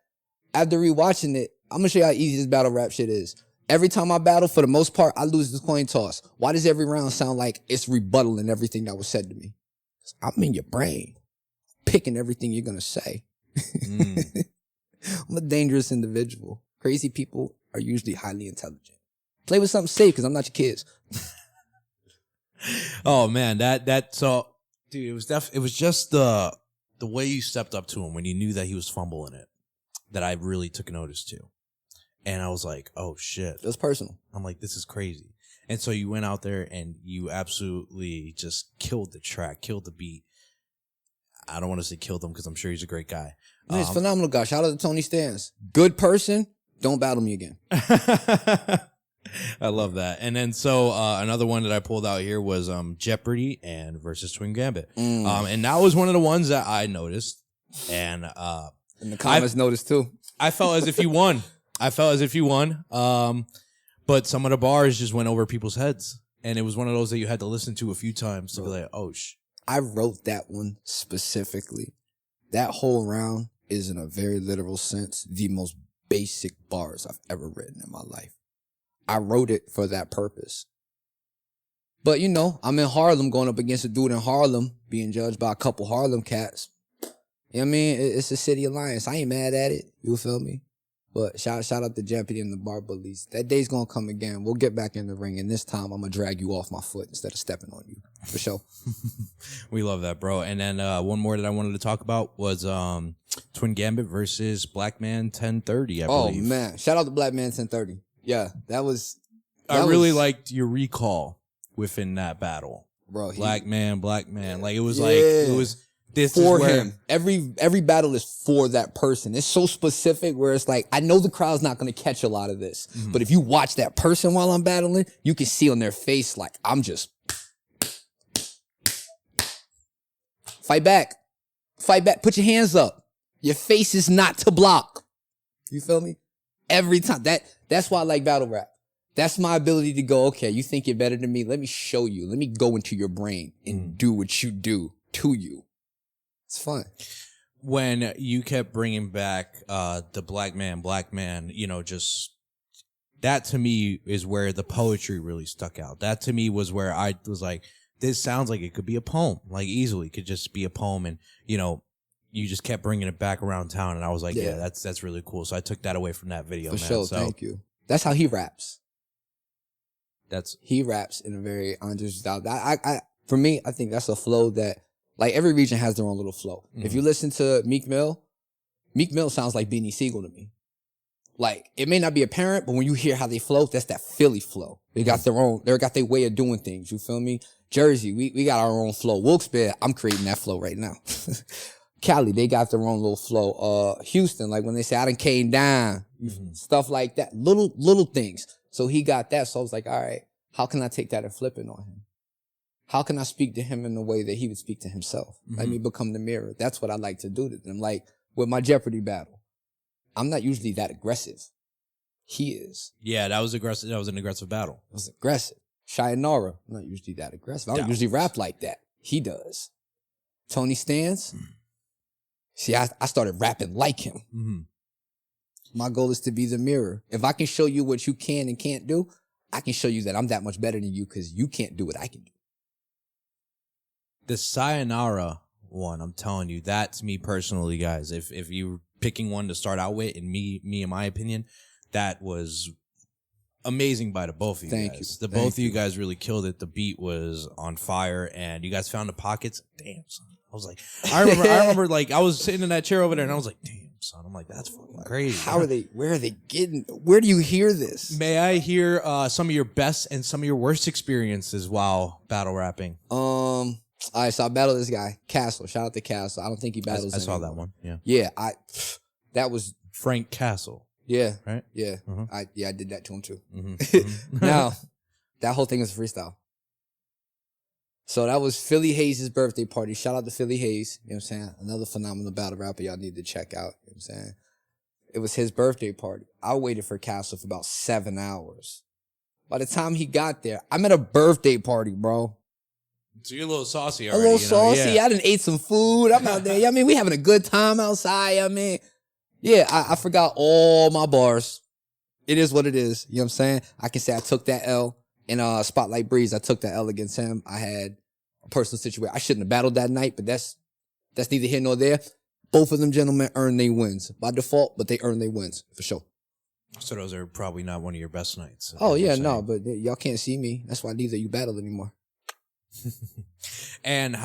after rewatching it, I'm going to show you how easy this battle rap shit is. Every time I battle, for the most part, I lose the coin toss. Why does every round sound like it's rebuttaling everything that was said to me? I'm in your brain, picking everything you're going to say. I'm a dangerous individual. Crazy people are usually highly intelligent. Play with something safe, because I'm not your kids. Oh man, so dude, it was just the way you stepped up to him when you knew that he was fumbling it, that I really took notice to. And I was like, oh shit. It was personal. I'm like, this is crazy. And so you went out there and you absolutely just killed the track, killed the beat. I don't want to say killed him, because I'm sure he's a great guy. Man, he's a phenomenal guy. Shout out to Tony Stans. Good person. Don't battle me again. I love that. And then so another one that I pulled out here was Jeopardy and versus Twin Gambit. And that was one of the ones that I noticed. And the comments noticed too. I felt as if you won. But some of the bars just went over people's heads. and it was one of those that you had to listen to a few times to be like, oh, I wrote that one specifically. That whole round is, in a very literal sense, the most basic bars I've ever written in my life. I wrote it for that purpose. But, you know, I'm in Harlem going up against a dude in Harlem being judged by a couple Harlem cats. You know what I mean? It's a city alliance. I ain't mad at it. You feel me? But shout out to Jeopardy and the Bar Bullies. That day's gonna come again. We'll get back in the ring, and this time I'm gonna drag you off my foot instead of stepping on you. For sure. We love that, bro. And then one more that I wanted to talk about was Twin Gambit versus Black Man 1030, I believe. Oh, man. Shout out to Black Man 1030. Yeah, that was... I really liked your recall within that battle. Bro, Black man. Like, it was like... It was... This for is where him. Every battle is for that person. It's so specific where it's like, I know the crowd's not going to catch a lot of this, but if you watch that person while I'm battling, you can see on their face, like, I'm just fight back. Put your hands up. Your face is not to block. You feel me? Every time. That's why I like battle rap. That's my ability to go, okay, you think you're better than me? Let me show you. Let me go into your brain and do what you do to you. It's fun. When you kept bringing back the black man, you know, just that to me is where the poetry really stuck out. That to me was where I was like, this sounds like it could be a poem, like easily could just be a poem. And, you know, you just kept bringing it back around town. And I was like, yeah, that's really cool. So I took that away from that video, For man. sure, so, thank you. That's how he raps. That's He raps in a very honest style. For me, I think that's a flow that, like, every region has their own little flow. If you listen to Meek Mill sounds like Beanie Siegel to me. Like, it may not be apparent, but when you hear how they flow, that's that Philly flow. They got their way of doing things. You feel me? Jersey, we got our own flow. Wilkes-Barre, I'm creating that flow right now. Cali, they got their own little flow. Houston, like when they say I done came down, stuff like that. Little things. So he got that. So I was like, all right, how can I take that and flip it on him? How can I speak to him in the way that he would speak to himself? Let me become the mirror. That's what I like to do to them. Like with my Jeopardy battle, I'm not usually that aggressive. He is. Yeah, that was aggressive. That was an aggressive battle. It was aggressive. Shayanara, I'm not usually that aggressive. I don't usually rap like that. He does. Tony Stans. See, I started rapping like him. My goal is to be the mirror. If I can show you what you can and can't do, I can show you that I'm that much better than you because you can't do what I can do. The Sayonara one, I'm telling you, that's me personally, guys. If you're picking one to start out with, and me in my opinion, that was amazing by the both of you guys. The both of you guys really killed it. The beat was on fire, and you guys found the pockets. Damn, son. I was like, I remember, like, I was sitting in that chair over there, and I was like, damn, son. I'm like, that's fucking crazy. Where are they getting? Where do you hear this? May I hear some of your best and some of your worst experiences while battle rapping? All right, so I battled this guy, Castle. Shout out to Castle. I don't think he battles. I saw that one. Yeah. Yeah, that was Frank Castle. Yeah. Right. Yeah. I did that to him too. Now, that whole thing is freestyle. So that was Philly Hayes' birthday party. Shout out to Philly Hayes. You know what I'm saying? Another phenomenal battle rapper y'all need to check out. You know what I'm saying? It was his birthday party. I waited for Castle for about 7 hours. By the time he got there, I'm at a birthday party, bro. So you're a little saucy already. A little saucy. Yeah. I done ate some food. I'm out there. I mean, we having a good time outside. I mean, yeah, I forgot all my bars. It is what it is. You know what I'm saying? I can say I took that L in Spotlight Breeze. I took that L against him. I had a personal situation. I shouldn't have battled that night, but that's neither here nor there. Both of them gentlemen earned their wins by default, but they earned their wins for sure. So those are probably not one of your best nights. Oh, yeah, no, but y'all can't see me. That's why neither you battle anymore. And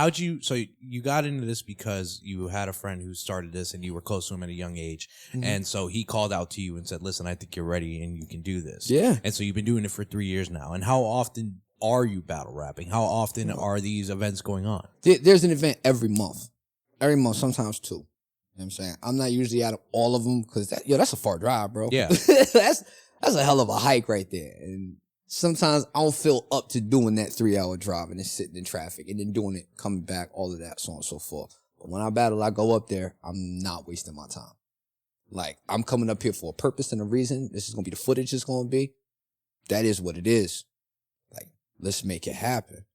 so you got into this because you had a friend who started this and you were close to him at a young age. And so he called out to you and said, listen, I think you're ready and you can do this. Yeah. And so you've been doing it for 3 years now. And how often are you battle rapping? How often are these events going on? There's an event every month, sometimes 2. You know what I'm saying? I'm not usually out of all of them because that's a far drive, bro. Yeah. that's a hell of a hike right there. And sometimes I don't feel up to doing that 3-hour drive and then sitting in traffic and then doing it, coming back, all of that, so on and so forth. But when I battle, I go up there, I'm not wasting my time. Like, I'm coming up here for a purpose and a reason. This is going to be the footage it's going to be. That is what it is. Like, let's make it happen.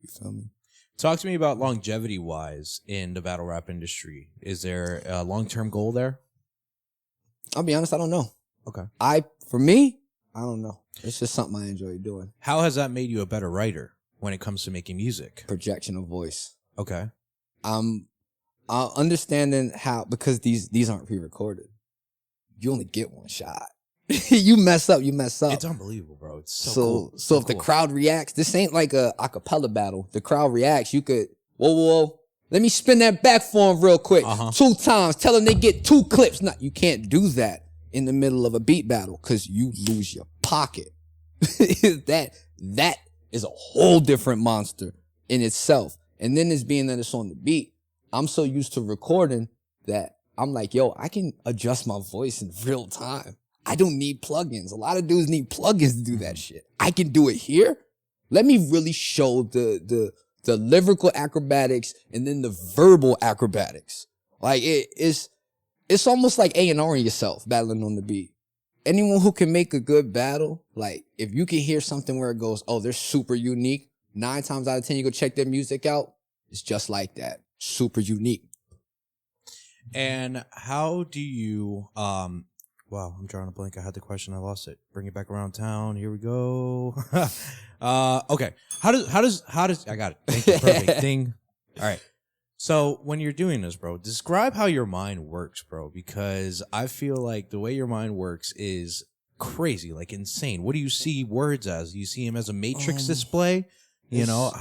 You feel me? Talk to me about longevity-wise in the battle rap industry. Is there a long-term goal there? I'll be honest, I don't know. Okay. For me, I don't know. It's just something I enjoy doing. How has that made you a better writer when it comes to making music? Projection of voice. Okay. Understanding how, because these aren't pre-recorded. You only get one shot. You mess up. It's unbelievable, bro. It's so cool. So if the crowd reacts, this ain't like a acapella battle. The crowd reacts. You could, whoa. Let me spin that back for them real quick. 2 times. Tell them they get 2 clips. No, you can't do that in the middle of a beat battle because you lose your pocket. That is a whole different monster in itself. And then it's being that it's on the beat. I'm so used to recording that I'm like, yo, I can adjust my voice in real time. I don't need plugins. A lot of dudes need plugins to do that shit. I can do it here. Let me really show the lyrical acrobatics and then the verbal acrobatics. Like it's almost like A&Ring yourself battling on the beat. Anyone who can make a good battle, like if you can hear something where it goes, oh, they're super unique. 9 times out of 10, you go check their music out. It's just like that. Super unique. And how do you, wow, I'm drawing a blank. I had the question. I lost it. Bring it back around town. Here we go. Okay. How does, I got it. Thank you. Perfect. Ding. All right. So when you're doing this, bro, describe how your mind works, bro, because I feel like the way your mind works is crazy, like insane. What do you see words as? Do you see them as a matrix display? You know,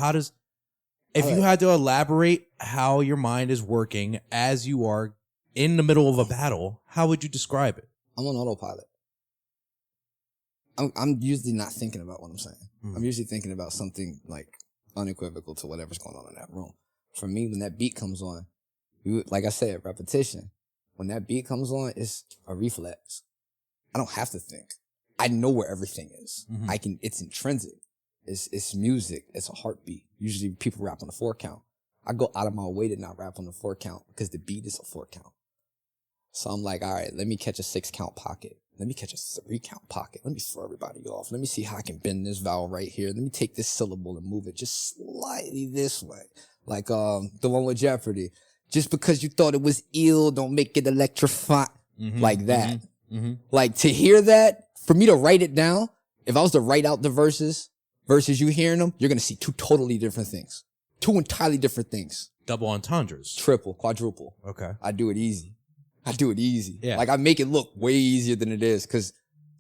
if you had to elaborate how your mind is working as you are in the middle of a battle, how would you describe it? I'm on autopilot. I'm usually not thinking about what I'm saying. I'm usually thinking about something like unequivocal to whatever's going on in that room. For me, when that beat comes on, like I said, repetition. When that beat comes on, it's a reflex. I don't have to think. I know where everything is. It's intrinsic. It's music. It's a heartbeat. Usually people rap on the 4 count. I go out of my way to not rap on the 4 count because the beat is a 4 count. So I'm like, all right, let me catch a 6 count pocket. Let me catch a 3 count pocket. Let me throw everybody off. Let me see how I can bend this vowel right here. Let me take this syllable and move it just slightly this way. Like the one with Jeopardy. Just because you thought it was ill, don't make it electrify. Like that. Like to hear that, for me to write it down, if I was to write out the verses versus you hearing them, you're going to see 2 totally different things. 2 entirely different things. Double entendres. Triple, quadruple. Okay. I do it easy. Yeah. Like I make it look way easier than it is because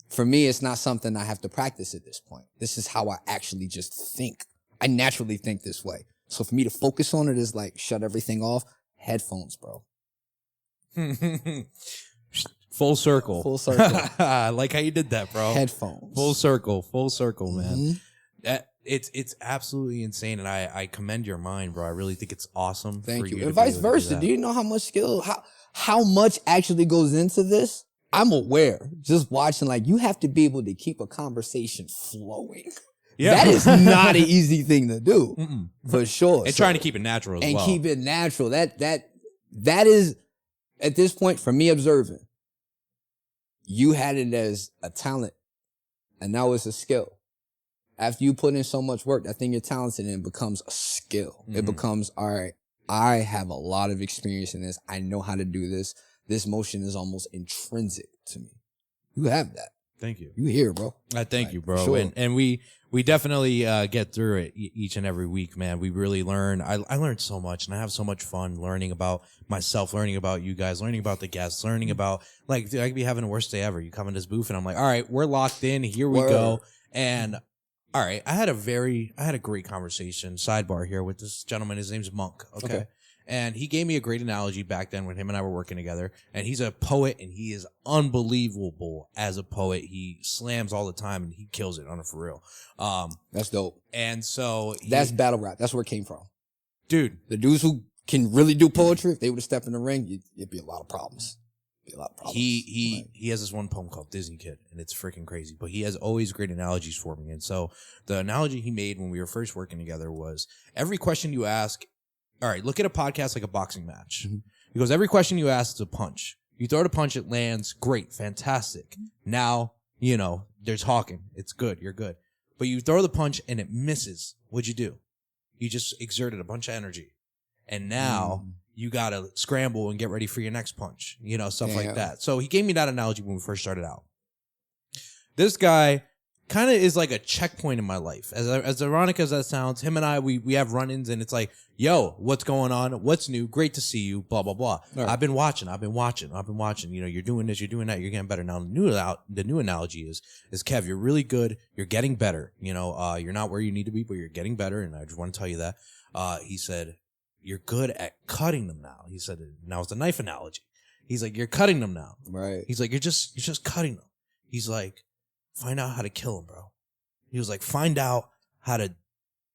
for me, it's not something I have to practice at this point. This is how I actually just think. I naturally think this way. So for me to focus on it is like shut everything off. Headphones, bro. Full circle. Full circle. I like how you did that, bro. Headphones. Full circle, man. It's absolutely insane, and I commend your mind, bro. I really think it's awesome. Thank you. To And vice versa. Do you know how much skill, how much actually goes into this? I'm aware. Just watching, like, you have to be able to keep a conversation flowing. Yeah. That is not an easy thing to do. For sure. And trying to keep it natural as well. And keep it natural. That is, at this point, for me observing, you had it as a talent, and now it's a skill. After you put in so much work, that thing you're talented in becomes a skill. It becomes, all right, I have a lot of experience in this. I know how to do this. This motion is almost intrinsic to me. You have that. Thank you. You here, bro. I thank you, bro. Sure. And we definitely get through it each and every week, man. We really learn. I learned so much, and I have so much fun learning about myself, learning about you guys, learning about the guests, learning about, like, dude, I could be having the worst day ever. You come in this booth, and I'm like, all right, we're locked in. Here we go. And all right, I had a great conversation, sidebar here, with this gentleman. His name's Monk. Okay. And he gave me a great analogy back then when him and I were working together. And he's a poet, and he is unbelievable as a poet. He slams all the time, and he kills it on it for real. That's dope. And so that's battle rap. That's where it came from. Dude. The dudes who can really do poetry, if they would have stepped in the ring, it'd be a lot of problems. He has this one poem called Disney Kid, and it's freaking crazy. But he has always great analogies for me. And so the analogy he made when we were first working together was every question you ask, all right, look at a podcast like a boxing match. He goes, every question you ask is a punch. You throw the punch, it lands. Great. Fantastic. Now, they're talking. It's good. You're good. but you throw the punch and it misses. What'd you do? You just exerted a bunch of energy. And now you got to scramble and get ready for your next punch, you know, stuff like that. So he gave me that analogy when we first started out. This guy kind of is like a checkpoint in my life. As ironic as that sounds, him and I, we have run-ins and it's like, yo, what's going on? What's new? Great to see you, blah, blah, blah. Right. I've been watching. You know, you're doing this, you're doing that, you're getting better. Now, the new analogy is Kev, you're really good. You're getting better. You know, you're not where you need to be, but you're getting better. And I just want to tell you that. He said, you're good at cutting them now. He said, now it's a knife analogy. He's like, you're cutting them now. Right. He's like, you're just cutting them. He's like, find out how to kill him, bro. He was like, find out how to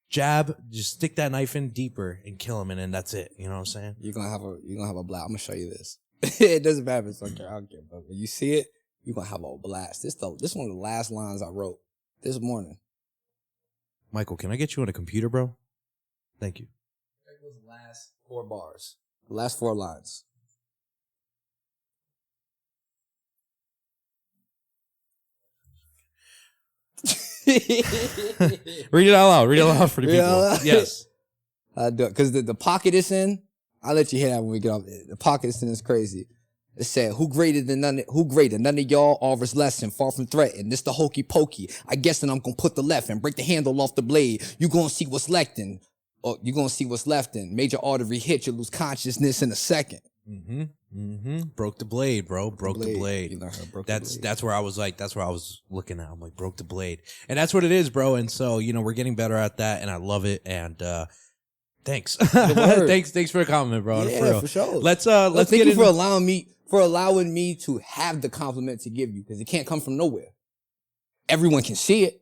jab, just stick that knife in deeper and kill him, and then that's it. You know what I'm saying? You're gonna have a blast. I'm gonna show you this. It doesn't matter if it's okay, I don't care, but when you see it, you're gonna have a blast. This one of the last lines I wrote this morning. Michael, can I get you on a computer, bro? Thank you. Those last 4 bars. The last 4 lines. Read it out loud. Read it out loud for the people. Yes. I do it. Because the pocket it's in, I'll let you hear that when we get off. The pocket it's in is crazy. It said, who greater? None of y'all offers lesson, far from threatened. This the hokey pokey. I guess that I'm gonna put the left and break the handle off the blade. You gonna see what's left in. Or you gonna see what's left in. Major artery hit, you lose consciousness in a second. Broke the blade, bro. Broke the blade. You learn how to broke that's the blade. that's where I was like, that's where I was looking at. I'm like, broke the blade. And that's what it is, bro. And so, you know, we're getting better at that and I love it. And thanks. thanks for the compliment, bro. Yeah, for real. for sure. Let's thank get you into for allowing me to have the compliment to give you, because it can't come from nowhere. Everyone can see it.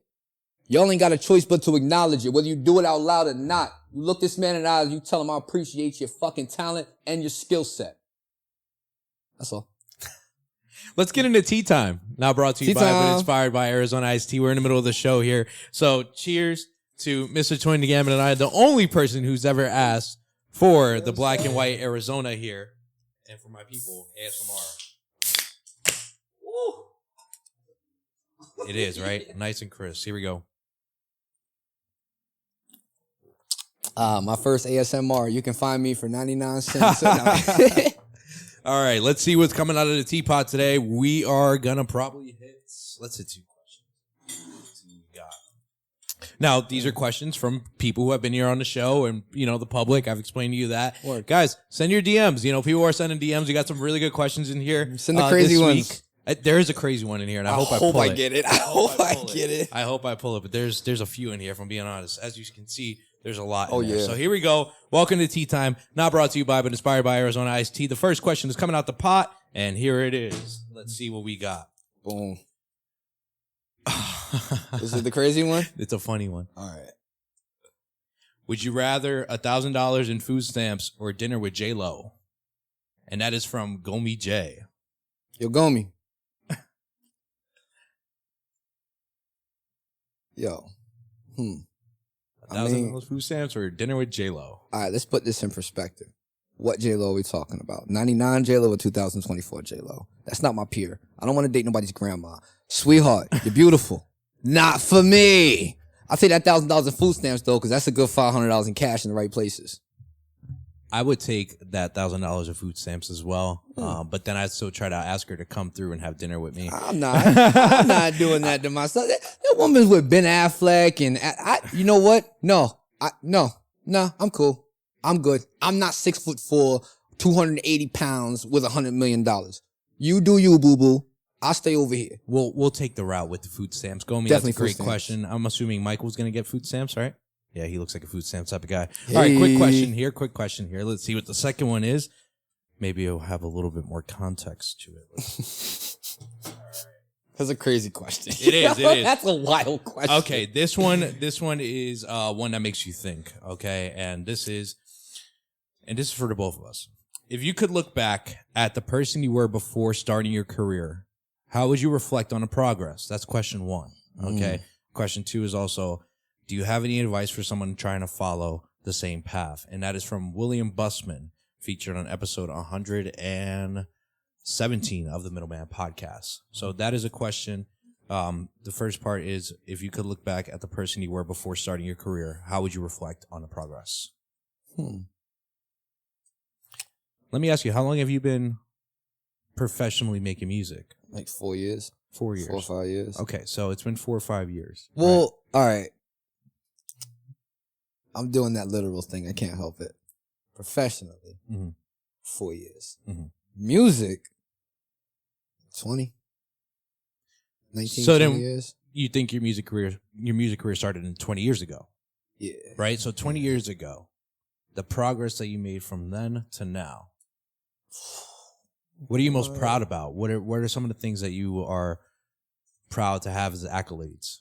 Y'all ain't got a choice but to acknowledge it, whether you do it out loud or not. You look this man in the eyes, you tell him I appreciate your fucking talent and your skill set. That's all. Let's get into tea time. Now brought to you by, but inspired by Arizona Iced Tea. We're in the middle of the show here. So cheers to Mr. Twin Gambit and I, the only person who's ever asked for the black and white Arizona here. And for my people, ASMR. Woo. It is, right? Nice and crisp. Here we go. My first ASMR. You can find me for 99 cents. All right, let's see what's coming out of the teapot today. We are going to probably let's hit 2 questions. Let's see what we got. Now, these are questions from people who have been here on the show and, you know, the public. I've explained to you that. Word. Guys, send your DMs. You know, people are sending DMs. We got some really good questions in here. Send the crazy ones. There is a crazy one in here, and I hope I get it. I hope I get it. I hope I pull it, but there's a few in here, if I'm being honest. As you can see, there's a lot in there. Yeah. So here we go. Welcome to Tea Time. Not brought to you by, but inspired by Arizona Iced Tea. The first question is coming out the pot, and here it is. Let's see what we got. Boom. This is the crazy one? It's a funny one. All right. Would you rather $1,000 in food stamps or dinner with J-Lo? And that is from Gomi J. Yo, Gomi. Yo. $1,000 food stamps or dinner with J-Lo? All right, let's put this in perspective. What J-Lo are we talking about? 99 J-Lo or 2024 J-Lo? That's not my peer. I don't want to date nobody's grandma. Sweetheart, you're beautiful. Not for me. I'll take that $1,000 in food stamps, though, because that's a good $500 in cash in the right places. I would take that $1,000 of food stamps as well. But then I'd still try to ask her to come through and have dinner with me. I'm not doing that to myself. That woman's with Ben Affleck and you know what? No, I'm cool. I'm good. I'm not 6'4", 280 pounds with $100 million. You do you, boo boo. I'll stay over here. We'll take the route with the food stamps. Go me. Definitely that's a great food question. I'm assuming Michael's going to get food stamps, right? Yeah, he looks like a food stamps type of guy. Hey. All right, quick question here. Let's see what the second one is. Maybe it'll have a little bit more context to it. All right. That's a crazy question. It is. That's a wild question. Okay, this one is one that makes you think. Okay, and this is for the both of us. If you could look back at the person you were before starting your career, how would you reflect on the progress? That's question 1. Okay. Question 2 is also, do you have any advice for someone trying to follow the same path? And that is from William Bussman, featured on episode 117 of the Middleman Podcast. So that is a question The first part is, if you could look back at the person you were before starting your career, how would you reflect on the progress? Let me ask you, how long have you been professionally making music? Like 4 years. 4 years. 4 or 5 years. Okay, so it's been 4 or 5 years. Well, all right. I'm doing that literal thing. I can't help it. Professionally, 4 years. Music, 20. 19, so 20 then years. You think your music career started 20 years ago? Yeah. Right? So 20 years ago, the progress that you made from then to now, what are you most proud about? What are some of the things that you are proud to have as accolades?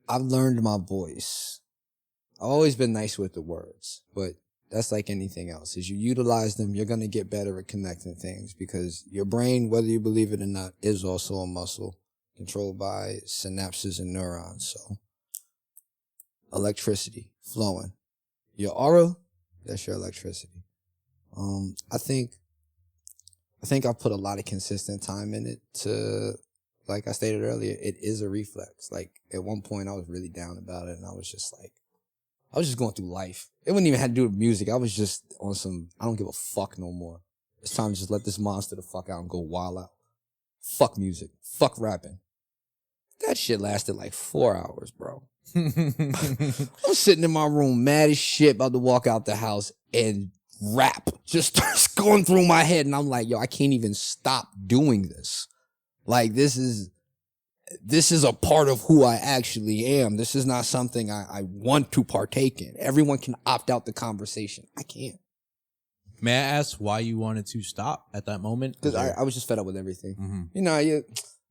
I've learned my voice. I've always been nice with the words, but that's like anything else. As you utilize them, you're going to get better at connecting things, because your brain, whether you believe it or not, is also a muscle controlled by synapses and neurons. So electricity flowing. Your aura, that's your electricity. I think I've put a lot of consistent time in it to, like I stated earlier, it is a reflex. Like, at one point I was really down about it, and I was just going through life. It wouldn't even have to do with music. I was just on some, I don't give a fuck no more. It's time to just let this monster the fuck out and go wild out. Fuck music. Fuck rapping. That shit lasted like 4 hours, bro. I'm sitting in my room mad as shit, about to walk out the house, and rap just starts going through my head, and I'm like, yo, I can't even stop doing this. Like, this is a part of who I actually am. This is not something I want to partake in. Everyone can opt out the conversation. I can't. May I ask why you wanted to stop at that moment? Because I was just fed up with everything. You know,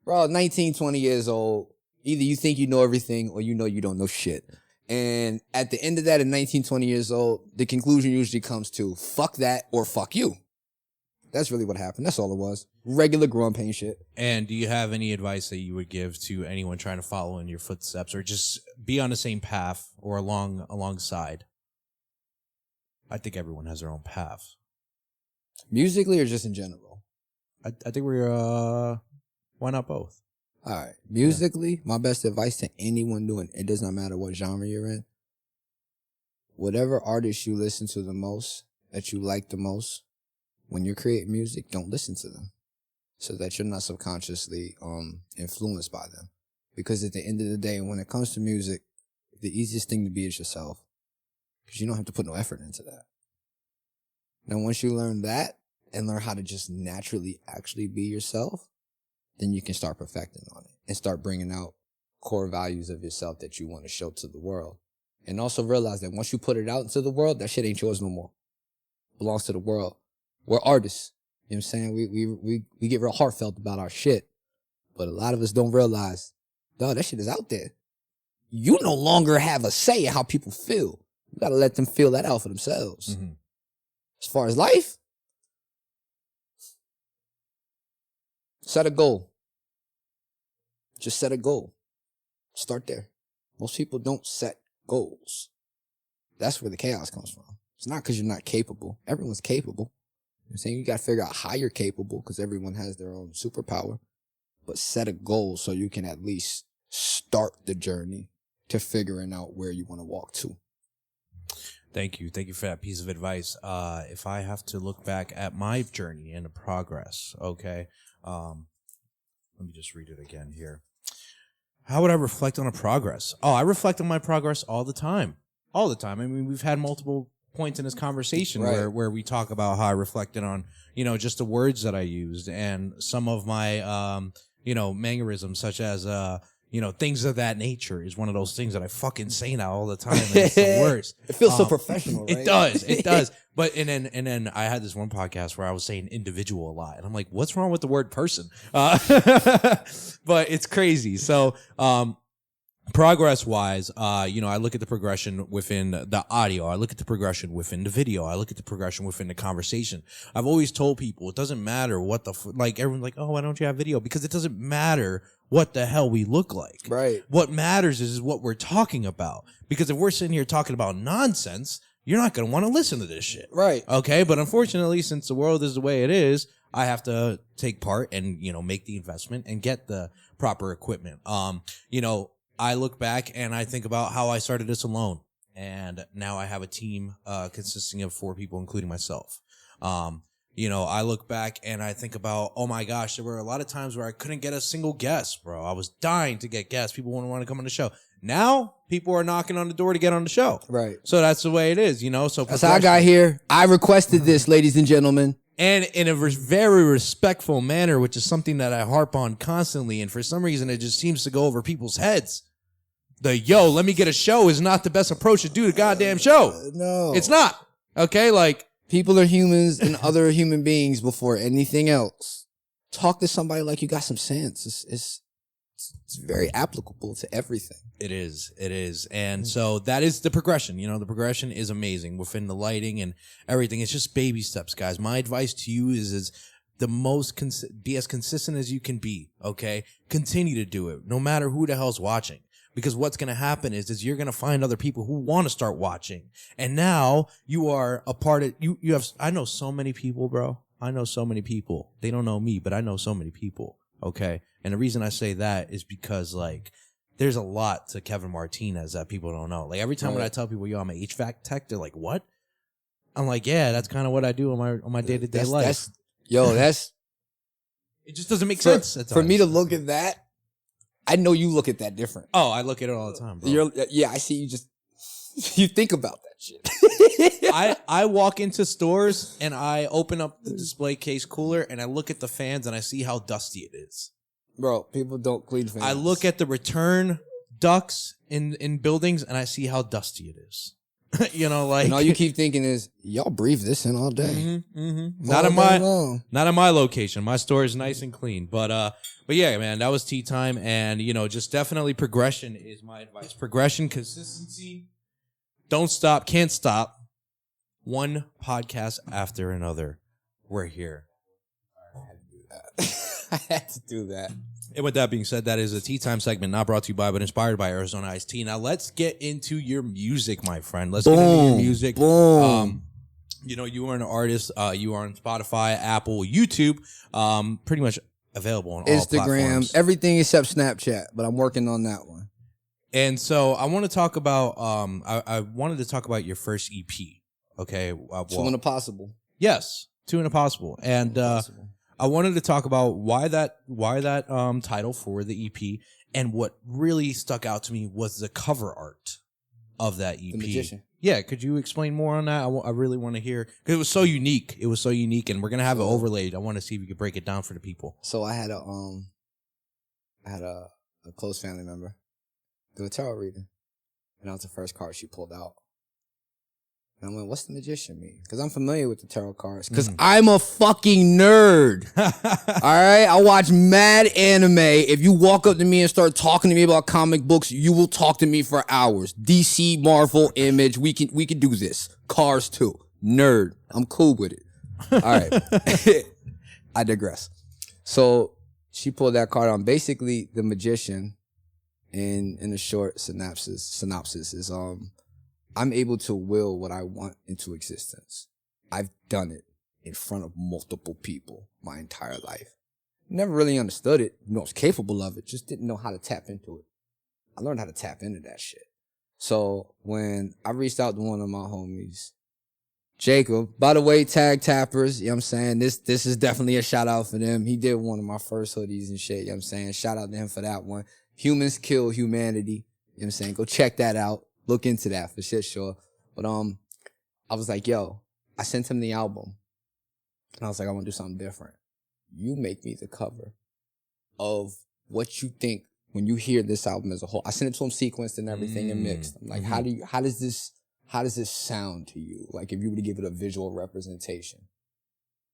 bro, 19, 20 years old, either you think you know everything or you know you don't know shit. And at the end of that, at 19, 20 years old, the conclusion usually comes to fuck that or fuck you. That's really what happened. That's all it was. Regular growing pain shit. And do you have any advice that you would give to anyone trying to follow in your footsteps, or just be on the same path or alongside? I think everyone has their own path. Musically or just in general? I think we're, why not both? All right. Musically, my best advice to anyone doing it does not matter what genre you're in. Whatever artist you listen to the most, that you like the most, when you're creating music, don't listen to them, so that you're not subconsciously influenced by them. Because at the end of the day, when it comes to music, the easiest thing to be is yourself, because you don't have to put no effort into that. Now, once you learn that and learn how to just naturally actually be yourself, then you can start perfecting on it and start bringing out core values of yourself that you want to show to the world. And also realize that once you put it out into the world, that shit ain't yours no more. It belongs to the world. We're artists. You know what I'm saying? We get real heartfelt about our shit. But a lot of us don't realize, dog, that shit is out there. You no longer have a say in how people feel. You gotta let them feel that out for themselves. As far as life, set a goal. Just set a goal. Start there. Most people don't set goals. That's where the chaos comes from. It's not because you're not capable. Everyone's capable. You know what I'm saying? You got to figure out how you're capable, because everyone has their own superpower. But set a goal so you can at least start the journey to figuring out where you want to walk to. Thank you. Thank you for that piece of advice. If I have to look back at my journey and the progress, okay, let me just read it again here. How would I reflect on a progress? Oh, I reflect on my progress all the time. All the time. I mean, we've had multiple points in this conversation where we talk about how I reflected on, just the words that I used and some of my, mannerisms, such as, things of that nature is one of those things that I fucking say now all the time. And it's the worst. It feels so professional, right? It does. But and then I had this one podcast where I was saying individual a lot, and I'm like, what's wrong with the word person? But it's crazy. So, progress wise, I look at the progression within the audio. I look at the progression within the video. I look at the progression within the conversation. I've always told people it doesn't matter what everyone's like, oh, why don't you have video? Because it doesn't matter what the hell we look like. Right. What matters is what we're talking about. Because if we're sitting here talking about nonsense, you're not going to want to listen to this shit. Right. Okay. But unfortunately, since the world is the way it is, I have to take part and, make the investment and get the proper equipment. I look back and I think about how I started this alone. And now I have a team consisting of 4 people, including myself. I look back and I think about, oh my gosh, there were a lot of times where I couldn't get a single guest, bro. I was dying to get guests. People wouldn't want to come on the show. Now people are knocking on the door to get on the show. Right. So that's the way it is, So that's how I got here. I requested this, ladies and gentlemen. And in a very respectful manner, which is something that I harp on constantly. And for some reason, it just seems to go over people's heads. Let me get a show is not the best approach to do the goddamn show. No. It's not. Okay? People are humans and other human beings before anything else. Talk to somebody like you got some sense. It's very applicable to everything. It is. And so that is the progression. The progression is amazing within the lighting and everything. It's just baby steps, guys. My advice to you is be as consistent as you can be. Okay. Continue to do it no matter who the hell's watching. Because what's going to happen is you're going to find other people who want to start watching. And now you are a part of, I know so many people, bro. I know so many people. They don't know me, but I know so many people. Okay. And the reason I say that is because there's a lot to Kevin Martinez that people don't know. Every time when I tell people, I'm an HVAC tech, they're like, what? I'm like, yeah, that's kind of what I do on my day-to-day life. It just doesn't make sense. For me to look at that, I know you look at that different. Oh, I look at it all the time, bro. I see you you think about that shit. I walk into stores and I open up the display case cooler and I look at the fans and I see how dusty it is. Bro, people don't clean fans. I look at the return ducts in buildings and I see how dusty it is. And all you keep thinking is, y'all breathe this in all day. Not in my location. My store is nice and clean. But yeah, man, that was tea time. And, just definitely progression is my advice. Progression, consistency, don't stop, can't stop. One podcast after another. We're here. I had to do that. And with that being said, that is a tea time segment not brought to you by, but inspired by Arizona Iced Tea. Now, let's get into your music, my friend. Let's get into your music. Boom. You are an artist. You are on Spotify, Apple, YouTube. Pretty much available on all platforms. Instagram, everything except Snapchat, but I'm working on that one. And so I want to talk about, I wanted to talk about your first EP. Okay. Two in a Possible. Yes. Two in a Possible. And, I wanted to talk about why that title for the EP, and what really stuck out to me was the cover art of that EP. The Magician. Yeah, could you explain more on that? I really want to hear, because it was so unique. It was so unique, and we're gonna have it overlaid. I want to see if you could break it down for the people. So I had a close family member do a tarot reading, and that was the first card she pulled out. And I went, what's the Magician mean? Because I'm familiar with the tarot cards. Because I'm a fucking nerd. All right? I watch mad anime. If you walk up to me and start talking to me about comic books, you will talk to me for hours. DC, Marvel, Image. We can do this. Cars too. Nerd. I'm cool with it. All right. I digress. So she pulled that card on. Basically, the Magician, in a short synopsis is I'm able to will what I want into existence. I've done it in front of multiple people my entire life. Never really understood it. I was capable of it. Just didn't know how to tap into it. I learned how to tap into that shit. So when I reached out to one of my homies, Jacob, by the way, Tag Tappers, you know what I'm saying? This is definitely a shout out for them. He did one of my first hoodies and shit, you know what I'm saying? Shout out to him for that one. Humans Kill Humanity, you know what I'm saying? Go check that out. Look into that for shit, sure. But I was like, yo, I sent him the album. And I was like, I want to do something different. You make me the cover of what you think when you hear this album as a whole. I sent it to him sequenced and everything and mixed. I'm like, how does this sound to you? Like if you were to give it a visual representation.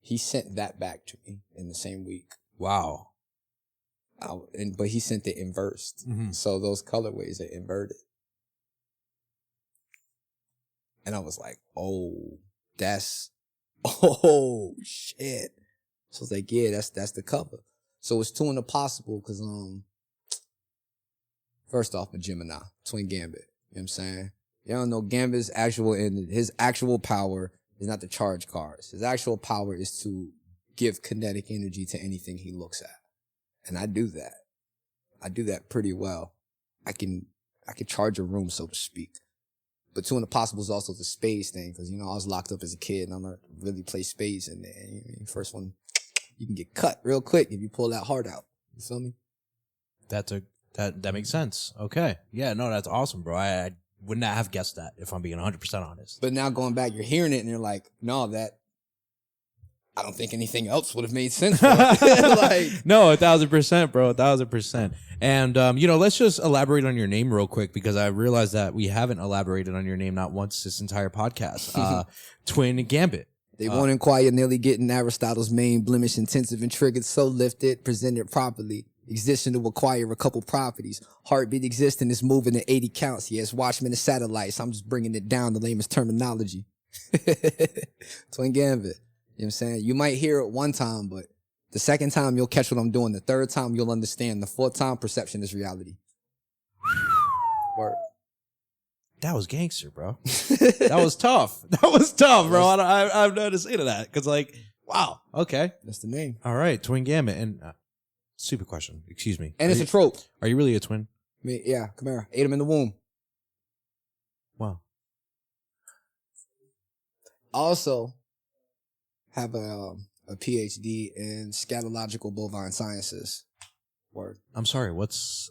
He sent that back to me in the same week. Wow. But he sent it inversed. Mm-hmm. So those colorways are inverted. And I was like, oh shit. So I was like, yeah, that's the cover. So it's Two in a Possible because, first off, a Gemini, Twin Gambit. You know what I'm saying? Y'all know Gambit's his actual power is not to charge cards. His actual power is to give kinetic energy to anything he looks at. And I do that. I do that pretty well. I can charge a room, so to speak. But Two and the Possible is also the spades thing, because, you know, I was locked up as a kid, and I'm going to really play spades in there. First one, you can get cut real quick if you pull that heart out. You feel me? That makes sense. Okay. Yeah, no, that's awesome, bro. I would not have guessed that, if I'm being 100% honest. But now going back, you're hearing it, and you're like, no, I don't think anything else would have made sense for it. Like, no, 1,000%, bro, 1,000%. And, let's just elaborate on your name real quick, because I realized that we haven't elaborated on your name not once this entire podcast. Twin Gambit. They won't inquire, nearly getting Aristotle's main blemish, intensive and triggered, so lifted, presented properly. Existing to acquire a couple properties. Heartbeat existing is moving at 80 counts. Yes, Watchmen and satellites. I'm just bringing it down, the lamest terminology. Twin Gambit. You know what I'm saying? You might hear it one time, but the second time you'll catch what I'm doing. The third time you'll understand. The fourth time, perception is reality. Word. That was gangster, bro. That was tough. That was tough, bro. I've nothing to say to that. Because, like, wow. Okay. That's the name. All right. Twin Gambit. And stupid question. Excuse me. And it's a trope. Are you really a twin? Yeah. Come here. Ate him in the womb. Wow. Also have a PhD in scatological bovine sciences. Word. I'm sorry. What's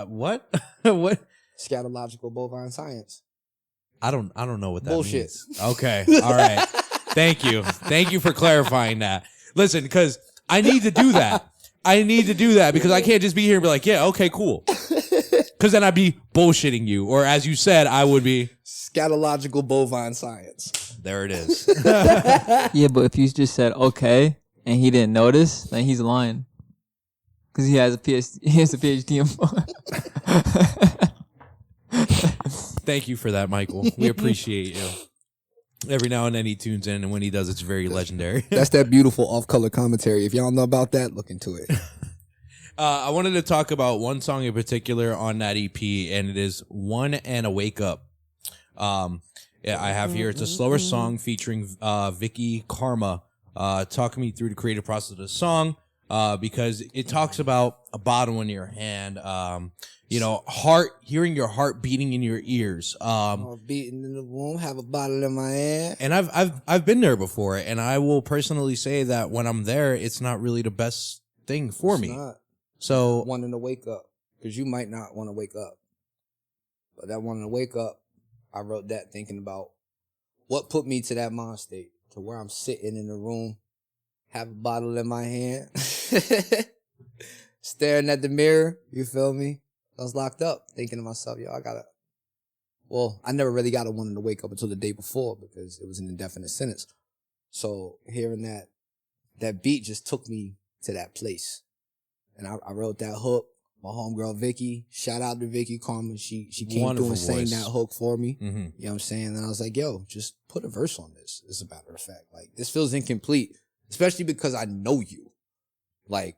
what? What? Scatological bovine science. I don't know what that Bullshit. means. Okay. All right. Thank you. Thank you for clarifying that. Listen, because I need to do that. I need to do that because I can't just be here and be like, yeah, okay, cool. Because then I'd be bullshitting you. Or as you said, I would be. Scatological bovine science. There it is. Yeah, but if you just said okay and he didn't notice, then he's lying. Because he has a PhD in Thank you for that, Michael. We appreciate you. Every now and then he tunes in, and when he does, it's very legendary. That's that beautiful off-color commentary. If y'all know about that, look into it. I wanted to talk about one song in particular on that EP, and it is One and a Wake Up. Yeah, I have here, it's a slower song featuring Vicky Karma. Talking me through the creative process of the song, because it talks about a bottle in your hand, hearing your heart beating in your ears. Beating in the womb, have a bottle in my hand. And I've been there before, and I will personally say that when I'm there, it's not really the best thing for me. Not. So Wanting to wake up, because you might not want to wake up. But that wanting to wake up, I wrote that thinking about what put me to that mind state, to where I'm sitting in the room, have a bottle in my hand, staring at the mirror, you feel me? I was locked up, thinking to myself, I never really got a wanting to wake up until the day before, because it was an indefinite sentence. So hearing that beat just took me to that place. And I wrote that hook. My homegirl Vicky, shout out to Vicky Karma. She came Wonderful through and sang voice. that hook for me. Mm-hmm. You know what I'm saying? And I was like, yo, just put a verse on this, as a matter of fact. Like, this feels incomplete, especially because I know you. Like,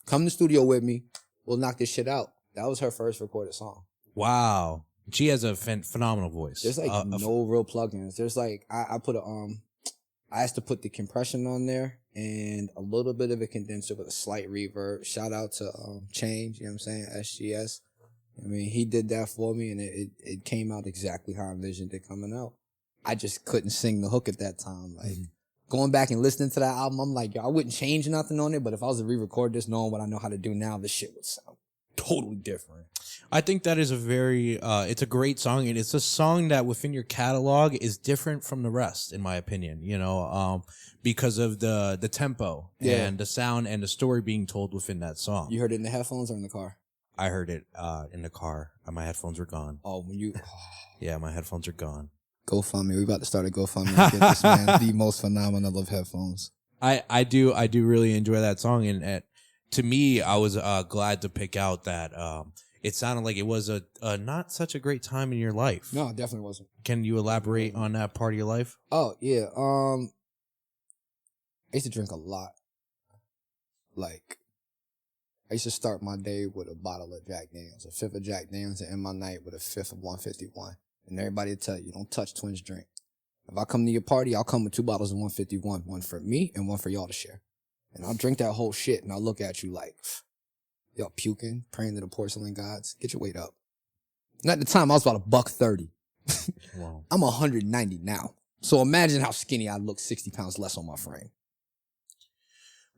come to the studio with me. We'll knock this shit out. That was her first recorded song. wow, she has a phenomenal voice. There's like no real plugins. There's like, I asked to put the compression on there and a little bit of a condenser with a slight reverb. Shout out to Change, you know what I'm saying? SGS. I mean, he did that for me, and it came out exactly how I envisioned it coming out. I just couldn't sing the hook at that time. Like, going back and listening to that album, I'm like, yo, I wouldn't change nothing on it, but if I was to re-record this, knowing what I know how to do now, this shit would sound totally different. I think that is a very, it's a great song, and it's a song that within your catalog is different from the rest, in my opinion, because of the tempo and the sound and the story being told within that song. You heard it in the headphones or in the car? I heard it in the car. My headphones were gone. Oh, when you... Yeah, my headphones are gone. GoFundMe. We about to start a GoFundMe to get this man the most phenomenal of headphones. I do really enjoy that song, and to me, I was glad to pick out that it sounded like it was a not such a great time in your life. No, it definitely wasn't. Can you elaborate on that part of your life? Oh, yeah. I used to drink a lot. Like, I used to start my day with a bottle of Jack Daniels, a fifth of Jack Daniels, and end my night with a fifth of 151. And everybody will tell you, don't touch Twins drink. If I come to your party, I'll come with 2 bottles of 151, one for me and one for y'all to share. And I'll drink that whole shit and I'll look at you like, yo, puking, praying to the porcelain gods. Get your weight up. And at the time, I was about $130. Wow. I'm 190 now. So imagine how skinny I look 60 pounds less on my frame.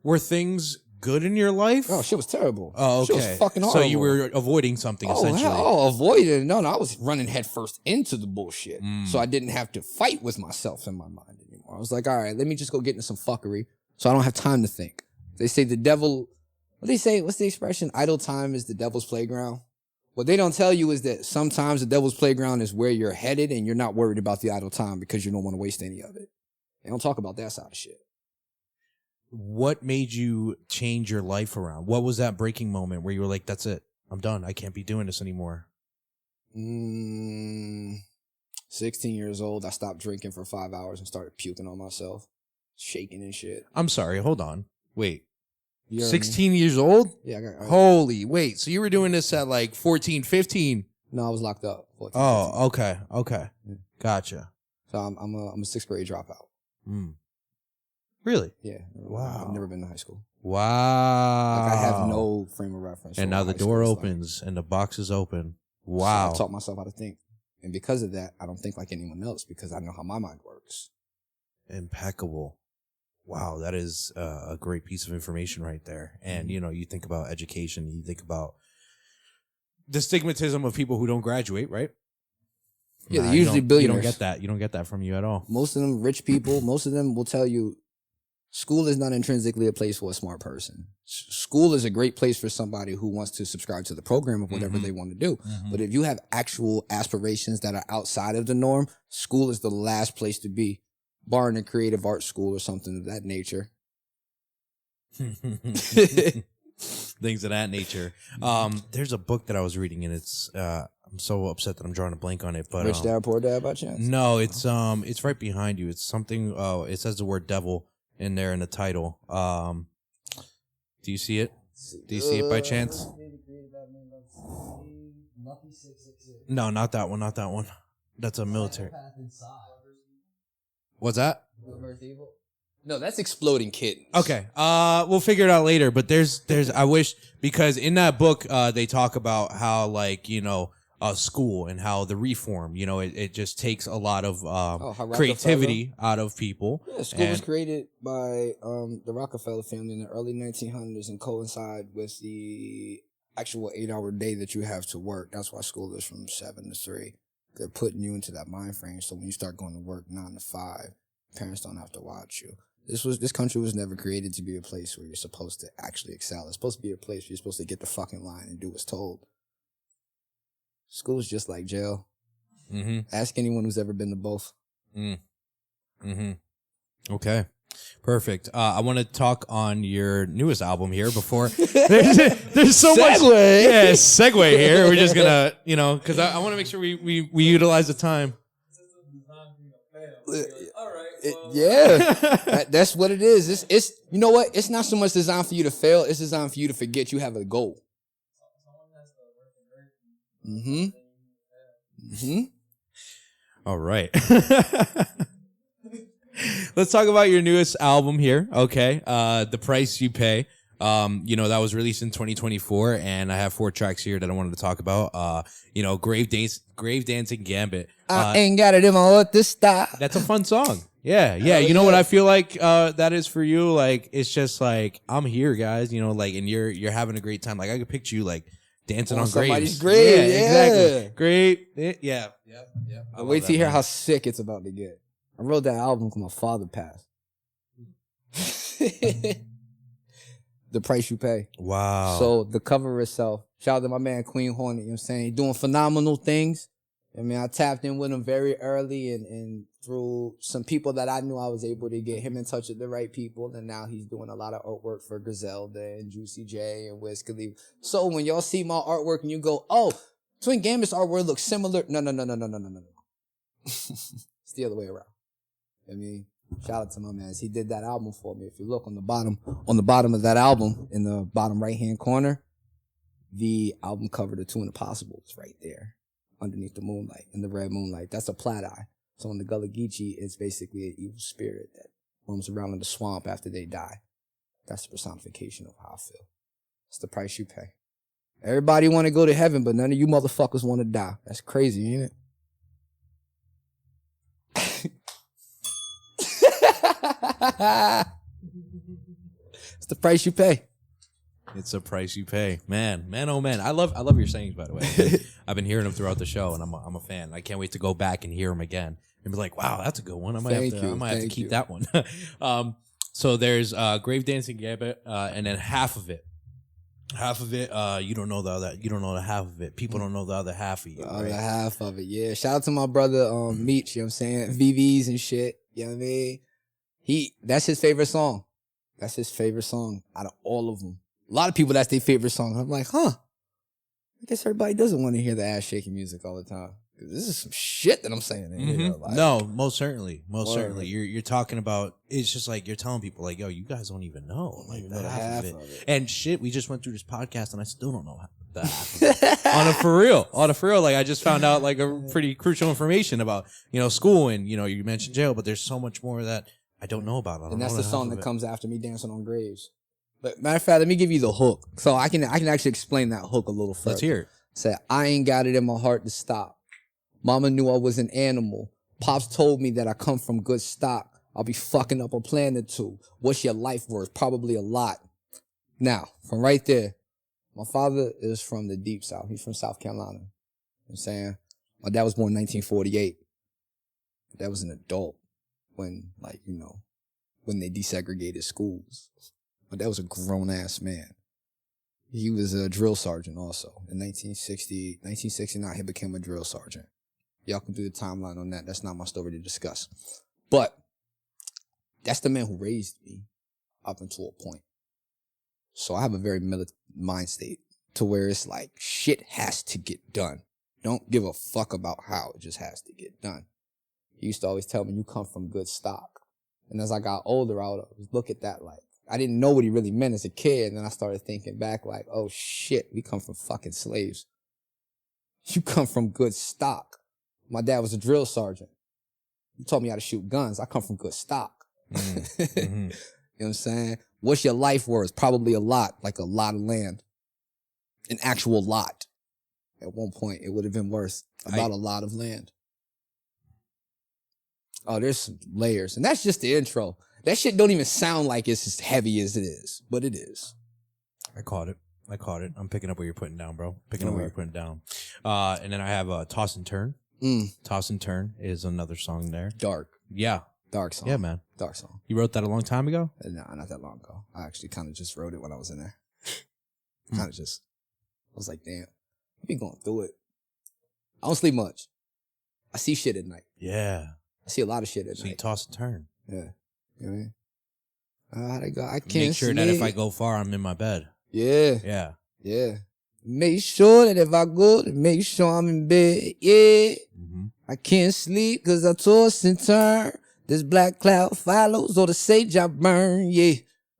Were things good in your life? Oh, shit was terrible. Oh, okay. Shit was fucking horrible. So you were avoiding something essentially. Avoiding. No, I was running headfirst into the bullshit. So I didn't have to fight with myself in my mind anymore. I was like, all right, let me just go get into some fuckery so I don't have time to think. They say the devil, what they say, what's the expression? Idle time is the devil's playground. What they don't tell you is that sometimes the devil's playground is where you're headed and you're not worried about the idle time because you don't want to waste any of it. They don't talk about that side of shit. What made you change your life around? What was that breaking moment where you were like, that's it. I'm done. I can't be doing this anymore. 16 years old, I stopped drinking for 5 hours and started puking on myself, shaking and shit. I'm sorry. Hold on. Wait. You know 16 years old? Yeah. Holy, wait. So you were doing this at like 14, 15? No, I was locked up. 14, Oh, 15. okay. Yeah. Gotcha. So I'm a sixth grade dropout. Really? Yeah. Wow. I've never been to high school. Wow. Like I have no frame of reference. And now the door opens and the box is open. Wow. So I taught myself how to think. And because of that, I don't think like anyone else because I know how my mind works. Impeccable. Wow, that is a great piece of information right there. And, you know, you think about education, you think about the stigmatism of people who don't graduate, right? Yeah, they're usually billionaires. You don't get that. You don't get that from you at all. Most of them rich people, most of them will tell you school is not intrinsically a place for a smart person. School is a great place for somebody who wants to subscribe to the program of whatever they want to do. But if you have actual aspirations that are outside of the norm, school is the last place to be, barring a creative arts school or something of that nature. Things of that nature. There's a book that I was reading and it's I'm so upset that I'm drawing a blank on it. But Rich Dad Poor Dad by chance? No, it's right behind you. It's something. It says the word devil in there in the title. Do you see it? Do you see it by chance? No, not that one. Not that one. That's a military. What's that? No, that's Exploding Kittens. Okay. We'll figure it out later. But there's I wish because in that book they talk about how like you know. School and how the reform, you know, it just takes a lot of creativity out of people. Yeah, school was created by the Rockefeller family in the early 1900s and coincide with the actual 8-hour day that you have to work. That's why school is from 7 to 3. They're putting you into that mind frame. So when you start going to work 9 to 5, parents don't have to watch you. This country was never created to be a place where you're supposed to actually excel. It's supposed to be a place where you're supposed to get the fucking line and do what's told. School's just like jail. Ask anyone who's ever been to both. Okay. Perfect. I want to talk on your newest album here before there's so much. Yeah, segue here. We're just gonna, you know, because I want to make sure we utilize the time. That's what it is. It's you know what? It's not so much designed for you to fail. It's designed for you to forget you have a goal. All right. Let's talk about your newest album here. Okay. The Price You Pay. You know, that was released in 2024 and I have 4 tracks here that I wanted to talk about. You know, Grave Dancing Gambit. I ain't got it in my heart to stop. That's a fun song. Yeah. You know what I feel like that is for you? Like, it's just like, I'm here, guys, you know, like, and you're having a great time. Like, I could picture you like dancing on somebody's graves. grave. Yeah, exactly. Great. Yeah. Wait till you hear how sick it's about to get. I wrote that album because my father passed. The Price You Pay. Wow. So the cover itself, shout out to my man Queen Hornet, you know what I'm saying? Doing phenomenal things. I mean, I tapped in with him very early and through some people that I knew I was able to get him in touch with the right people. And now he's doing a lot of artwork for Griselda and Juicy J and Wiz Khalifa. So when y'all see my artwork and you go, oh, Twin Gambit's artwork looks similar. No. It's the other way around. I mean, shout out to my man. He did that album for me. If you look on the bottom of that album, in the bottom right-hand corner, the album cover, The Two Impossible, is right there underneath the moonlight, in the red moonlight. That's a Plat Eye. So in the Gullah Geechee, it's basically an evil spirit that roams around in the swamp after they die. That's the personification of how I feel. It's the price you pay. Everybody want to go to heaven, but none of you motherfuckers want to die. That's crazy, ain't it? It's the price you pay. It's a price you pay, man. Oh man, I love your sayings, by the way. I've been hearing them throughout the show, and I'm a fan. I can't wait to go back and hear them again and be like, wow, that's a good one. I might have to keep that one. So there's Grave Dancing Gambit, and then half of it, you don't know the other. You don't know the half of it. People don't know the other half of you. The other half of it, yeah. Shout out to my brother Meech. You know what I'm saying? VVs and shit. You know what I mean? That's his favorite song. That's his favorite song out of all of them. A lot of people, that's their favorite song. I'm like, I guess everybody doesn't want to hear the ass shaking music all the time. This is some shit that I'm saying. Like, no, most certainly. You're talking about. It's just like you're telling people, like, yo, you guys don't even know, like, the half of it. And shit, we just went through this podcast, and I still don't know the half of it. on a for real. Like, I just found out like a pretty crucial information about school, and you mentioned jail, but there's so much more that I don't know about. And that's the song that comes after me, Dancing on Graves. But matter of fact, let me give you the hook, so I can actually explain that hook a little further. Let's hear it. Say, I ain't got it in my heart to stop. Mama knew I was an animal. Pops told me that I come from good stock. I'll be fucking up a plan or two. What's your life worth? Probably a lot. Now, from right there, my father is from the deep South. He's from South Carolina. You know what I'm saying? My dad was born in 1948. My dad was an adult when they desegregated schools. My dad was a grown-ass man. He was a drill sergeant also. In 1969, he became a drill sergeant. Y'all can do the timeline on that. That's not my story to discuss. But that's the man who raised me up until a point. So I have a very militant mind state to where it's like, shit has to get done. Don't give a fuck about how. It just has to get done. He used to always tell me, you come from good stock. And as I got older, I would look at that like, I didn't know what he really meant as a kid. And then I started thinking back like, oh shit, we come from fucking slaves. You come from good stock. My dad was a drill sergeant. He taught me how to shoot guns. I come from good stock. You know what I'm saying? What's your life worth? Probably a lot, like a lot of land. An actual lot. At one point, it would have been worth about a lot of land. Oh, there's some layers. And that's just the intro. That shit don't even sound like it's as heavy as it is, but it is. I caught it. I'm picking up what you're putting down, bro. Picking up what you're putting down. And then I have Toss and Turn. Toss and Turn is another song there. Dark. Yeah. Dark song. Yeah, man. Dark song. You wrote that a long time ago? No, not that long ago. I actually kind of just wrote it when I was in there. I was like, damn, I've been going through it. I don't sleep much. I see shit at night. Yeah. I see a lot of shit at night. So you toss and turn. Yeah. You know what I mean? How'd I go? I can't Make sure sleep. that if I go far, I'm in my bed. Yeah. Yeah. Yeah. Make sure that if I go, make sure I'm in bed. Yeah. I can't sleep because I toss and turn. This black cloud follows or the sage I burn. Yeah.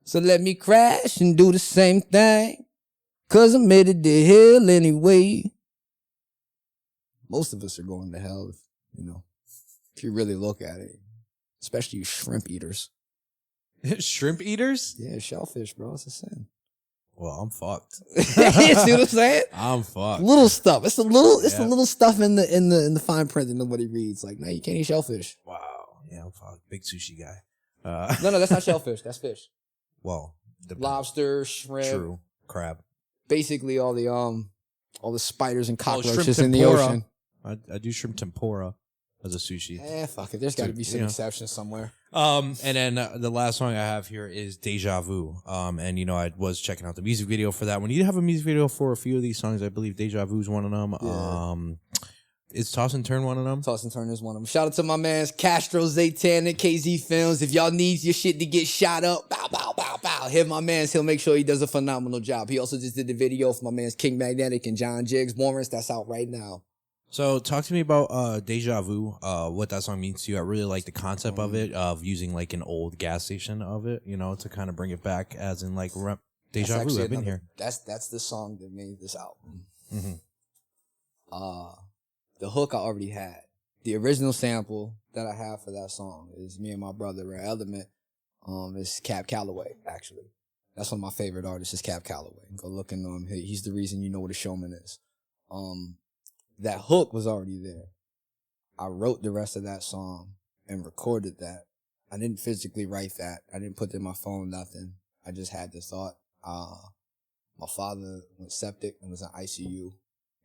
So let me crash and do the same thing. Cause I'm headed to hell anyway. Most of us are going to hell, if you really look at it. Especially you shrimp eaters. Shrimp eaters? Yeah, shellfish, bro. It's a sin. Well, I'm fucked. You see what I'm saying? I'm fucked. Little stuff. It's the little stuff in the fine print that nobody reads. Like, no, you can't eat shellfish. Wow. Yeah, I'm fucked. Big sushi guy. No, that's not shellfish. That's fish. Well, lobster, shrimp. True. Crab. Basically all the spiders and cockroaches shrimp in the tempura. ocean. I do shrimp tempura as a sushi. Fuck it. There's got to be some exceptions somewhere. And then the last song I have here is Deja Vu. And I was checking out the music video for that one. You have a music video for a few of these songs. I believe Deja Vu is one of them. Yeah. Is Toss and Turn one of them? Toss and Turn is one of them. Shout out to my mans Castro, Zaytan, and KZ Films. If y'all need your shit to get shot up, bow, bow, bow, bow. Hit my mans. He'll make sure he does a phenomenal job. He also just did the video for my mans King Magnetic and John Jiggs Warrens. That's out right now. So talk to me about Deja Vu, what that song means to you. I really like the concept of it, of using like an old gas station of it, to kind of bring it back as in like Deja Vu. I've been here. That's the song that made this album. The hook I already had. The original sample that I have for that song is me and my brother, Rare Element. It's Cab Calloway, actually. That's one of my favorite artists is Cab Calloway. Go look into him. He's the reason you know what a showman is. That hook was already there. I wrote the rest of that song and recorded that. I didn't physically write that. I didn't put it in my phone, nothing. I just had the thought. My father went septic and was in ICU.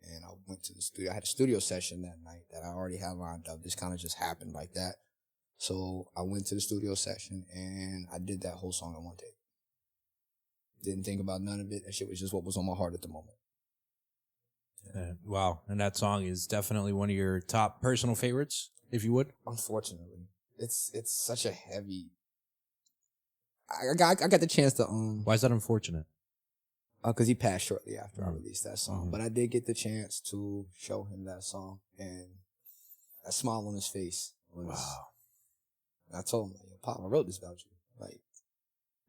And I went to the studio. I had a studio session that night that I already had lined up. This kind of just happened like that. So I went to the studio session and I did that whole song in one take. Didn't think about none of it. That shit was just what was on my heart at the moment. Wow. And that song is definitely one of your top personal favorites, if you would. Unfortunately. It's such a heavy... I got the chance to... Why is that unfortunate? Because he passed shortly after I released that song. But I did get the chance to show him that song. And that smile on his face was... Wow. I told him, like, Pop, I wrote this about you. Like,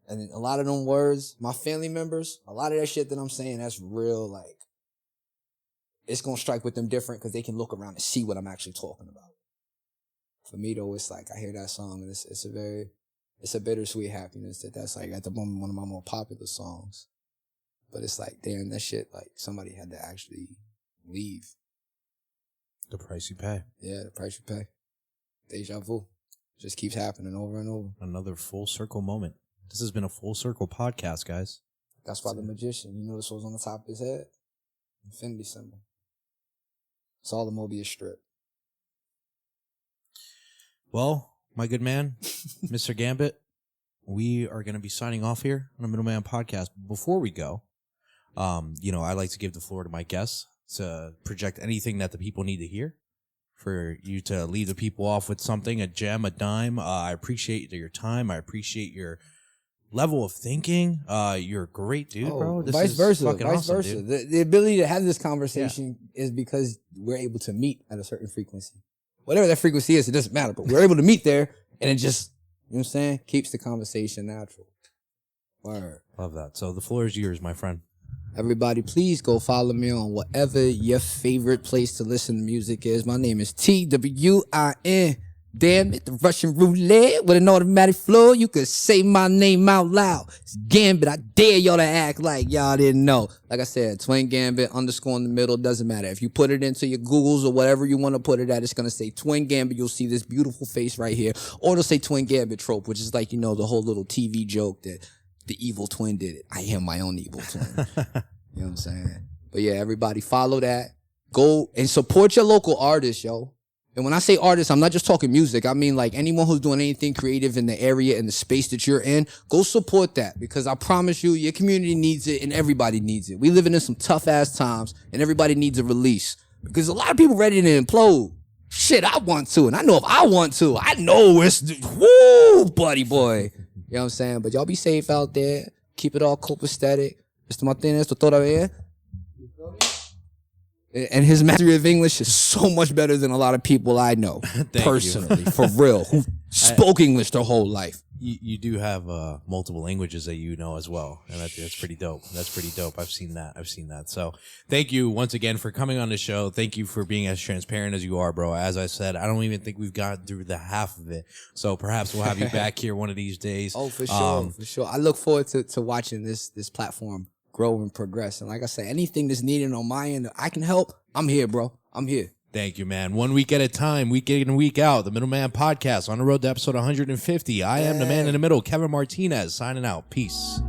and a lot of them words, my family members, a lot of that shit that I'm saying, that's real, like, it's going to strike with them different because they can look around and see what I'm actually talking about. For me, though, it's like, I hear that song and it's a bittersweet happiness that's like, at the moment, one of my more popular songs. But it's like, damn, that shit, like, somebody had to actually leave. The price you pay. Yeah, the price you pay. Deja vu. Just keeps happening over and over. Another full circle moment. This has been a full circle podcast, guys. That's why the magician, you notice what was on the top of his head? Infinity symbol. It's all the Mobius strip. Well, my good man, Mr. Gambit, we are going to be signing off here on the Middleman Podcast. Before we go, I like to give the floor to my guests to project anything that the people need to hear. For you to leave the people off with something, a gem, a dime. I appreciate your time. I appreciate your level of thinking. You're a great dude, bro. This vice is versa. fucking Vice awesome, versa. dude. The ability to have this conversation is because we're able to meet at a certain frequency. Whatever that frequency is, it doesn't matter. But we're able to meet there, and it just, you know what I'm saying, keeps the conversation natural. Word. Love that. So the floor is yours, my friend. Everybody, please go follow me on whatever your favorite place to listen to music is. My name is TWIN. Damn it, the Russian roulette with an automatic flow. You could say my name out loud. It's Gambit. I dare y'all to act like y'all didn't know. Like I said, Twin Gambit, _in the middle, doesn't matter. If you put it into your Googles or whatever you want to put it at, it's going to say Twin Gambit. You'll see this beautiful face right here. Or it'll say Twin Gambit trope, which is like, the whole little TV joke that the evil twin did it. I am my own evil twin. You know what I'm saying? But yeah, everybody follow that. Go and support your local artists, yo. And when I say artists, I'm not just talking music. I mean like anyone who's doing anything creative in the area and the space that you're in, go support that because I promise you, your community needs it and everybody needs it. We living in some tough ass times and everybody needs a release because a lot of people ready to implode. Shit, I want to. And I know if I want to, I know it's, woo, buddy boy. You know what I'm saying? But y'all be safe out there. Keep it all copacetic. Mr. Martinez, tú todavía. And his mastery of English is so much better than a lot of people I know. Personally, for real, who spoke English their whole life. You do have multiple languages that you know as well, and that's pretty dope. That's pretty dope. I've seen that. So thank you once again for coming on the show. Thank you for being as transparent as you are, bro. As I said, I don't even think we've gotten through the half of it. So perhaps we'll have you back here one of these days. Oh, for sure, for sure. I look forward to watching this platform grow and progress. And like I said, anything that's needed on my end that I can help, I'm here, bro. I'm here. Thank you, man. 1 week at a time, week in and week out. The Middleman Podcast on the road to episode 150. I am the man in the middle, Kevin Martinez, signing out. Peace.